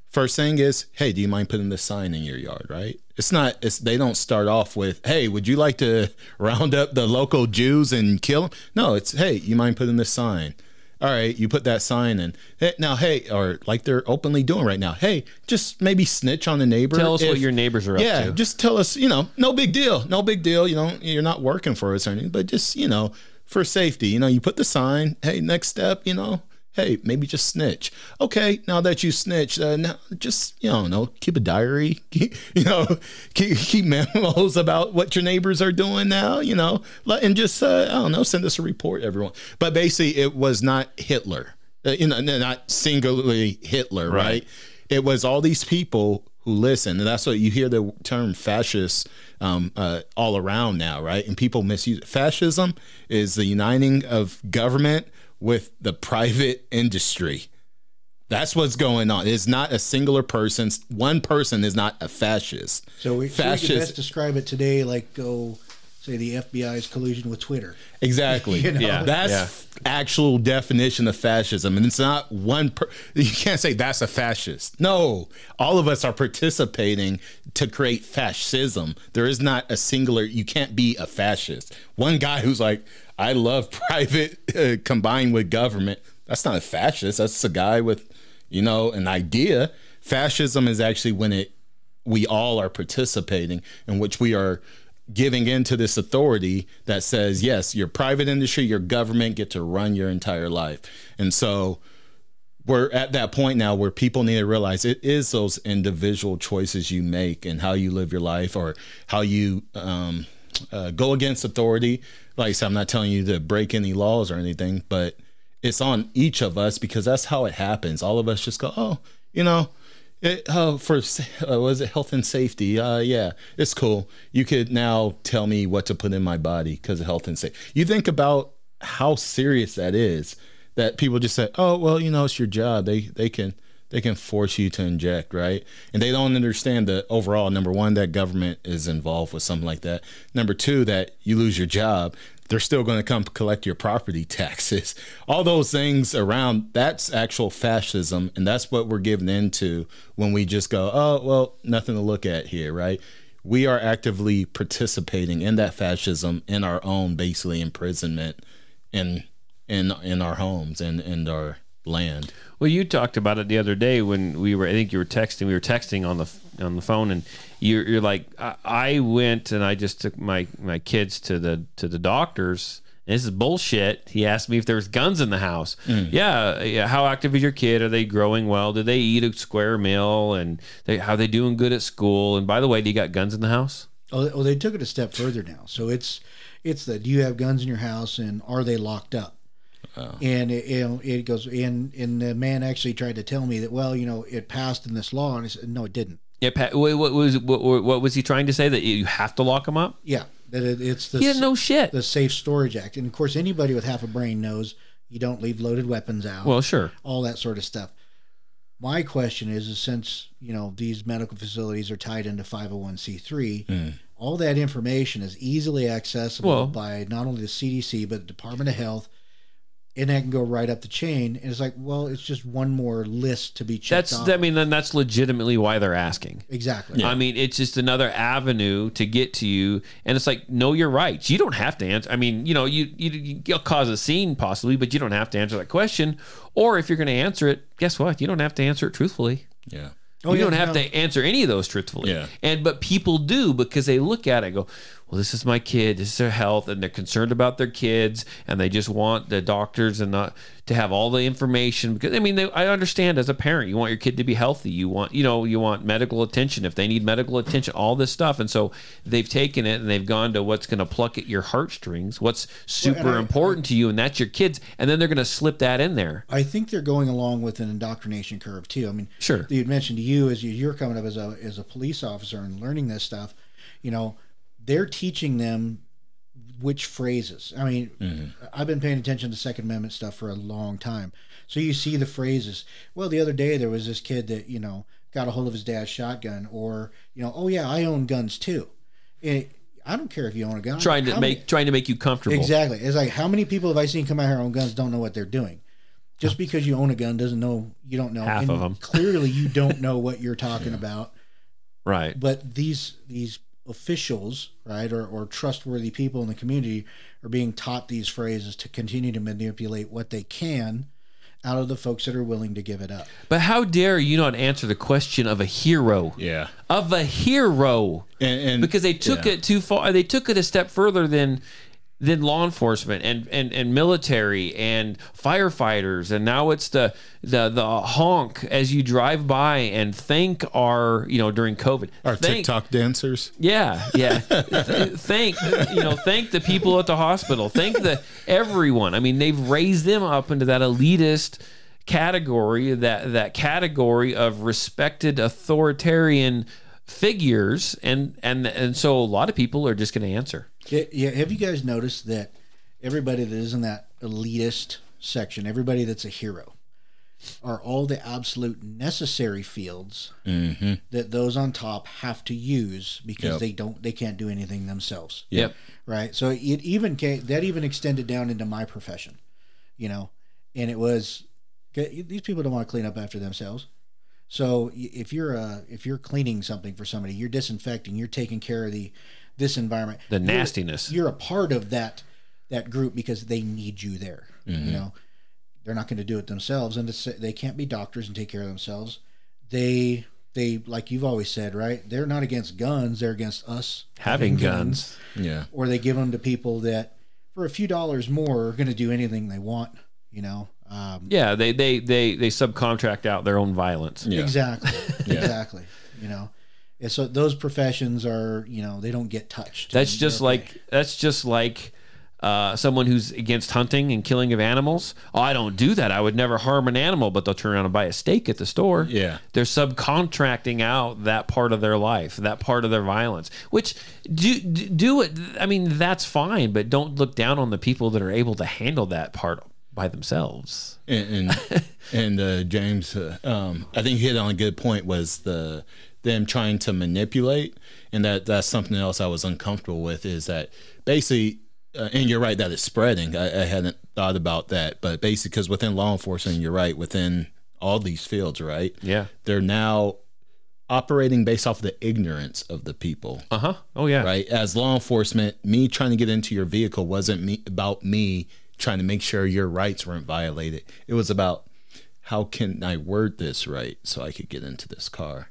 first thing is, hey, do you mind putting this sign in your yard, right? They don't start off with, hey, would you like to round up the local Jews and kill them? No, it's, hey, you mind putting this sign? All right, you put that sign in. Now, hey, or like they're openly doing right now, hey, just maybe snitch on the neighbor. Tell us what your neighbors are up to. Yeah, just tell us, no big deal. No big deal. You're not working for us or anything, but just, for safety, you put the sign, hey, next step, Hey, maybe just snitch. Okay, now that you snitched, now just, keep a diary, keep memos about what your neighbors are doing now, and just, send us a report, everyone. But basically, it was not Hitler, not singularly Hitler, right? It was all these people who listen. And that's what you hear the term fascist all around now, right? And people misuse it. Fascism is the uniting of government with the private industry. That's what's going on. It's not a singular person. One person is not a fascist. So we can best describe it today like say the FBI's collusion with Twitter. Exactly. That's actual definition of fascism. And it's not you can't say that's a fascist. No, all of us are participating to create fascism. There is not a singular, you can't be a fascist. One guy who's like, I love private combined with government. That's not a fascist. That's a guy with, an idea. Fascism is actually when we all are participating, in which we are giving into this authority that says, yes, your private industry, your government get to run your entire life. And so we're at that point now where people need to realize it is those individual choices you make and how you live your life, or how you go against authority. Like I said, I'm not telling you to break any laws or anything, but it's on each of us, because that's how it happens. All of us just go, was it health and safety? Yeah, it's cool. You could now tell me what to put in my body because of health and safety. You think about how serious that is, that people just say, oh, well, it's your job. They can force you to inject, right? And they don't understand that overall, number one, that government is involved with something like that. Number two, that you lose your job, they're still going to come collect your property taxes. All those things around, that's actual fascism. And that's what we're giving into when we just go, oh, well, nothing to look at here, right? We are actively participating in that fascism in our own, basically, imprisonment in our homes and in our land. Well, you talked about it the other day when we were texting on the phone, and you're like, I went and I just took my kids to the doctors. And this is bullshit. He asked me if there was guns in the house. Yeah. How active is your kid? Are they growing well? Do they eat a square meal? And how they doing good at school? And by the way, do you got guns in the house? Oh, they took it a step further now. So it's the, do you have guns in your house, and are they locked up? Oh. And it goes, and the man actually tried to tell me that, well, it passed in this law, and I said, no, it didn't. What was he trying to say, that you have to lock them up? Yeah, that it's the, he didn't know shit. The Safe Storage Act, and of course, anybody with half a brain knows you don't leave loaded weapons out. Well, sure, all that sort of stuff. My question is since these medical facilities are tied into 501c3, all that information is easily accessible by not only the CDC but the Department of Health. And that can go right up the chain. And it's like, well, it's just one more list to be checked off. Then that's legitimately why they're asking. Exactly. Yeah. I mean, it's just another avenue to get to you. And it's like, know your rights. You don't have to answer. I mean, you'll cause a scene possibly, but you don't have to answer that question. Or if you're going to answer it, guess what? You don't have to answer it truthfully. Yeah. You don't have to answer any of those truthfully. Yeah. But people do, because they look at it and go, well, this is my kid, this is their health, and they're concerned about their kids, and they just want the doctors and not to have all the information. Because I understand as a parent, you want your kid to be healthy. You want medical attention if they need medical attention, all this stuff. And so they've taken it and they've gone to what's going to pluck at your heartstrings, what's super important to you, and that's your kids. And then they're going to slip that in there. I think they're going along with an indoctrination curve too. I mean, sure. You mentioned to you as you're coming up as a police officer and learning this stuff, they're teaching them which phrases. I mean, I've been paying attention to Second Amendment stuff for a long time. So you see the phrases. Well, the other day there was this kid that, got a hold of his dad's shotgun, or, oh yeah, I own guns too. I don't care if you own a gun. Trying to make you comfortable. Exactly. It's like, how many people have I seen come out here and own guns don't know what they're doing? Just because you own a gun doesn't know, you don't know. Half of them. Clearly you don't know what you're talking about. Right. But these officials, right, or trustworthy people in the community are being taught these phrases to continue to manipulate what they can out of the folks that are willing to give it up. But how dare you not answer the question of a hero? Yeah. Of a hero. And because they took it too far. They took it a step further than then law enforcement and military and firefighters, and now it's the honk as you drive by, and thank our, during COVID, Our TikTok dancers. yeah. Thank the people at the hospital. Thank everyone. I mean, they've raised them up into that elitist category, that category of respected authoritarian figures, and so a lot of people are just going to answer. Yeah. Have you guys noticed that everybody that is in that elitist section, everybody that's a hero, are all the absolute necessary fields that those on top have to use because they can't do anything themselves. Yep. Right. So it even extended down into my profession, and it was, these people don't want to clean up after themselves. So if you're cleaning something for somebody, you're disinfecting, you're taking care of this environment, the nastiness. You're a part of that group because they need you there. They're not going to do it themselves, and they can't be doctors and take care of themselves. They like you've always said, right? They're not against guns; they're against us having guns. Yeah. Or they give them to people that for a few dollars more are going to do anything they want. They subcontract out their own violence. Yeah. Exactly. Exactly. And so those professions are, they don't get touched. That's just like someone who's against hunting and killing of animals. Oh, I don't do that. I would never harm an animal, but they'll turn around and buy a steak at the store. Yeah. They're subcontracting out that part of their life, that part of their violence, which do it. I mean, that's fine, but don't look down on the people that are able to handle that part by themselves. And James, I think you hit on a good point, was them trying to manipulate, and that's something else I was uncomfortable with, is that basically, and you're right that it's spreading. I hadn't thought about that, but basically, because within law enforcement, you're right, within all these fields, right? Yeah. They're now operating based off of the ignorance of the people. Oh yeah. Right. As law enforcement, me trying to get into your vehicle wasn't about me trying to make sure your rights weren't violated. It was about, how can I word this right so I could get into this car?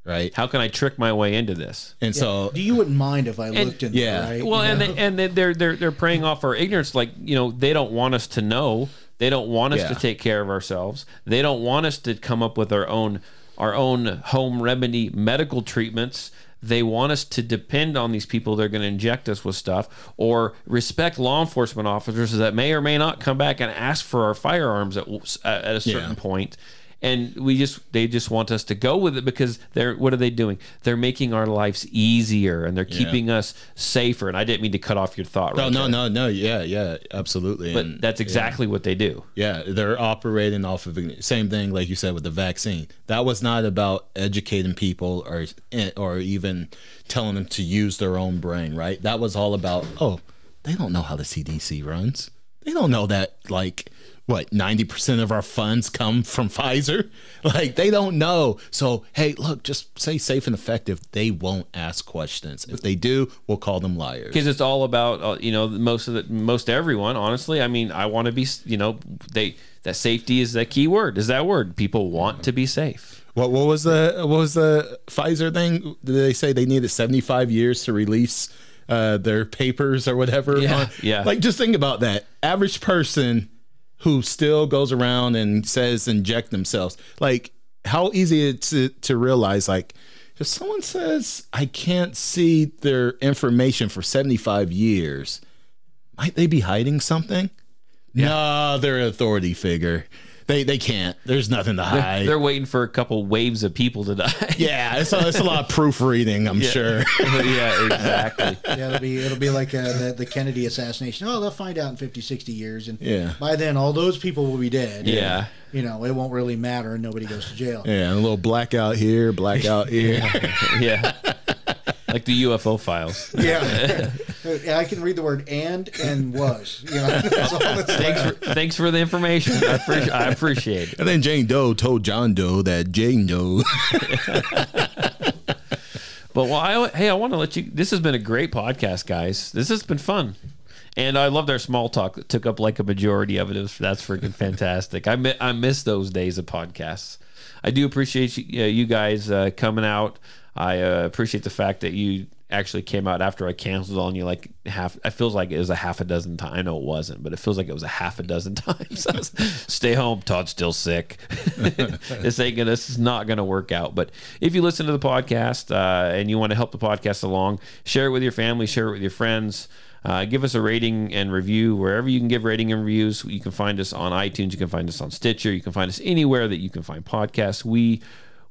Right. How can I trick my way into this? And so, do you wouldn't mind if I looked in there, right? Well, and they're preying off our ignorance. Like, they don't want us to know. They don't want us to take care of ourselves. They don't want us to come up with our own home remedy medical treatments. They want us to depend on these people that are going to inject us with stuff, or respect law enforcement officers that may or may not come back and ask for our firearms at a certain point. And they just want us to go with it because what are they doing? They're making our lives easier, and they're keeping us safer. And I didn't mean to cut off your thought. No. Yeah, absolutely. But that's exactly what they do. Yeah, they're operating off of same thing, like you said, with the vaccine. That was not about educating people or even telling them to use their own brain, right? That was all about, they don't know how the CDC runs. They don't know that, 90% of our funds come from Pfizer? They don't know. So, hey, look, just say safe and effective. They won't ask questions. If they do, we'll call them liars. Because it's all about, most everyone, honestly. I mean, I want to be, that safety is the key word, is that word. People want to be safe. What was the Pfizer thing? Did they say they needed 75 years to release their papers or whatever? Yeah. Just think about that. Average person who still goes around and says inject themselves. How easy it is to realize, if someone says I can't see their information for 75 years, might they be hiding something? Yeah. No, they're an authority figure. They can't. There's nothing to hide. They're waiting for a couple waves of people to die. Yeah, it's a lot of proofreading, I'm sure. Yeah, exactly. Yeah, it'll be like the Kennedy assassination. Oh, they'll find out in 50, 60 years, and by then all those people will be dead. Yeah. It won't really matter, and nobody goes to jail. Yeah, a little blackout here, blackout here. Yeah. Like the UFO files. Yeah. I can read the word and was. That's all that's thanks for the information. I appreciate it. And then Jane Doe told John Doe that Jane Doe. But I want to let you. This has been a great podcast, guys. This has been fun. And I loved our small talk that took up a majority of it. That's freaking fantastic. I miss those days of podcasts. I do appreciate you guys coming out. I appreciate the fact that you actually came out after I canceled on you like it feels like it was a half a dozen times. I know it wasn't, but it feels like it was a half a dozen times. Stay home, Todd's still sick. This is not gonna work out. But if you listen to the podcast and you want to help the podcast along, share it with your family, share it with your friends. Give us a rating and review wherever you can give rating and reviews. You can find us on iTunes. You can find us on Stitcher. You can find us anywhere that you can find podcasts. We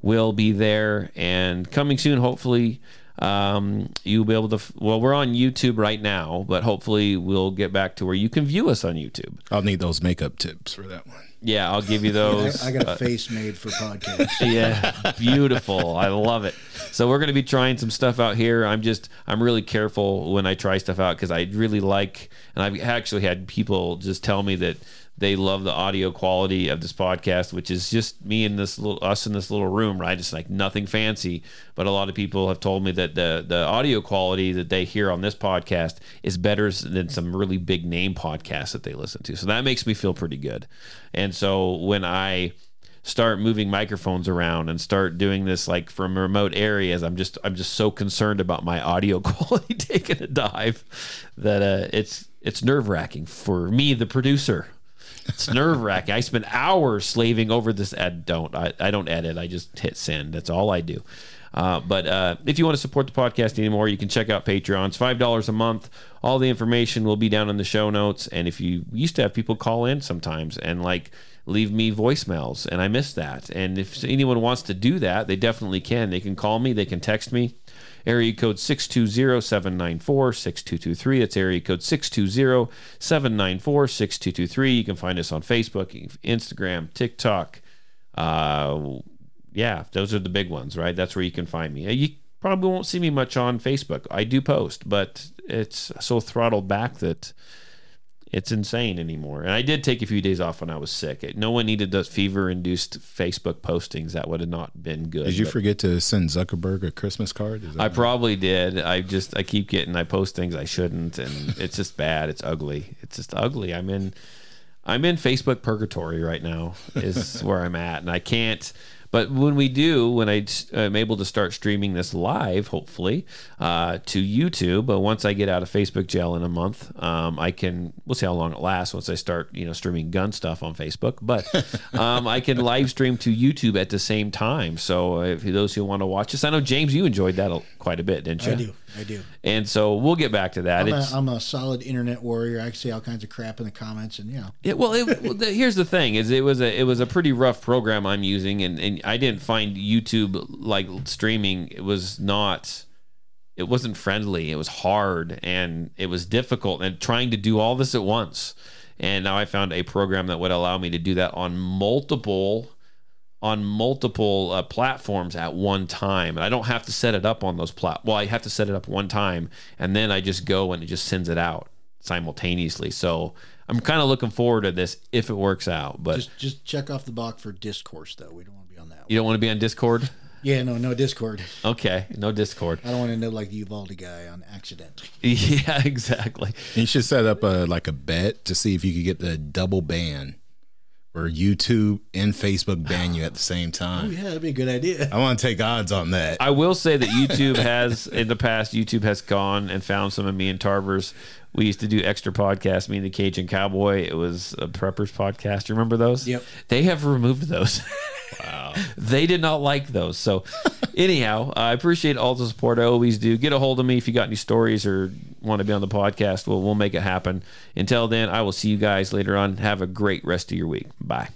will be there, and coming soon, hopefully, you'll be able to. Well, we're on YouTube right now, but hopefully, we'll get back to where you can view us on YouTube. I'll need those makeup tips for that one. Yeah, I'll give you those. I got a face made for podcasts. Yeah, beautiful. I love it. So we're going to be trying some stuff out here. I'm really careful when I try stuff out because I really like, and I've actually had people just tell me that they love the audio quality of this podcast, which is just me and us in this little room, right? It's like nothing fancy, but a lot of people have told me that the audio quality that they hear on this podcast is better than some really big name podcasts that they listen to. So that makes me feel pretty good. And so when I start moving microphones around and start doing this like from remote areas, I'm just so concerned about my audio quality taking a dive that it's nerve-wracking for me, the producer. It's nerve-wracking. I spend hours slaving over this. I don't edit. I just hit send. That's all I do. But if you want to support the podcast anymore, you can check out Patreon. It's $5 a month. All the information will be down in the show notes. And if you used to have people call in sometimes and like leave me voicemails, and I miss that. And if anyone wants to do that, they definitely can. They can call me. They can text me. Area code 620-794-6223. That's area code 620-794-6223. You can find us on Facebook, Instagram, TikTok. Yeah, those are the big ones, right? That's where you can find me. You probably won't see me much on Facebook. I do post, but it's so throttled back that it's insane anymore. And I did take a few days off when I was sick. No one needed those fever-induced Facebook postings. That would have not been good. Did you forget to send Zuckerberg a Christmas card? I probably did. I post things I shouldn't, and it's just bad. It's ugly. It's just ugly. I'm in Facebook purgatory right now is where I'm at, and I can't. But when I'm able to start streaming this live, hopefully, to YouTube. But once I get out of Facebook jail in a month, we'll see how long it lasts once I start, streaming gun stuff on Facebook. But I can live stream to YouTube at the same time. So if those who want to watch this, I know, James, you enjoyed that quite a bit, didn't you? I do. And so we'll get back to that. I'm a solid internet warrior. I can say all kinds of crap in the comments, and here's the thing: is it was a pretty rough program I'm using, and I didn't find YouTube like streaming. It wasn't friendly. It was hard and it was difficult, and trying to do all this at once. And now I found a program that would allow me to do that on multiple platforms at one time. And I don't have to set it up on those I have to set it up one time, and then I just go and it just sends it out simultaneously. So I'm kind of looking forward to this if it works out. But just check off the box for Discourse, though. We don't want to be on that. You don't want to be on Discord? Yeah, no Discord. Okay, no Discord. I don't want to know like the Uvalde guy on accident. Yeah, exactly. You should set up a bet to see if you could get the double ban, where YouTube and Facebook ban you at the same time. Oh, yeah, that'd be a good idea. I want to take odds on that. I will say that YouTube has gone and found some of me and Tarver's. We used to do extra podcasts, me and the Cajun Cowboy. It was a Preppers podcast. You remember those? Yep. They have removed those. Wow. They did not like those. So anyhow, I appreciate all the support. I always do. Get a hold of me if you got any stories or want to be on the podcast. We'll make it happen. Until then, I will see you guys later on. Have a great rest of your week. Bye.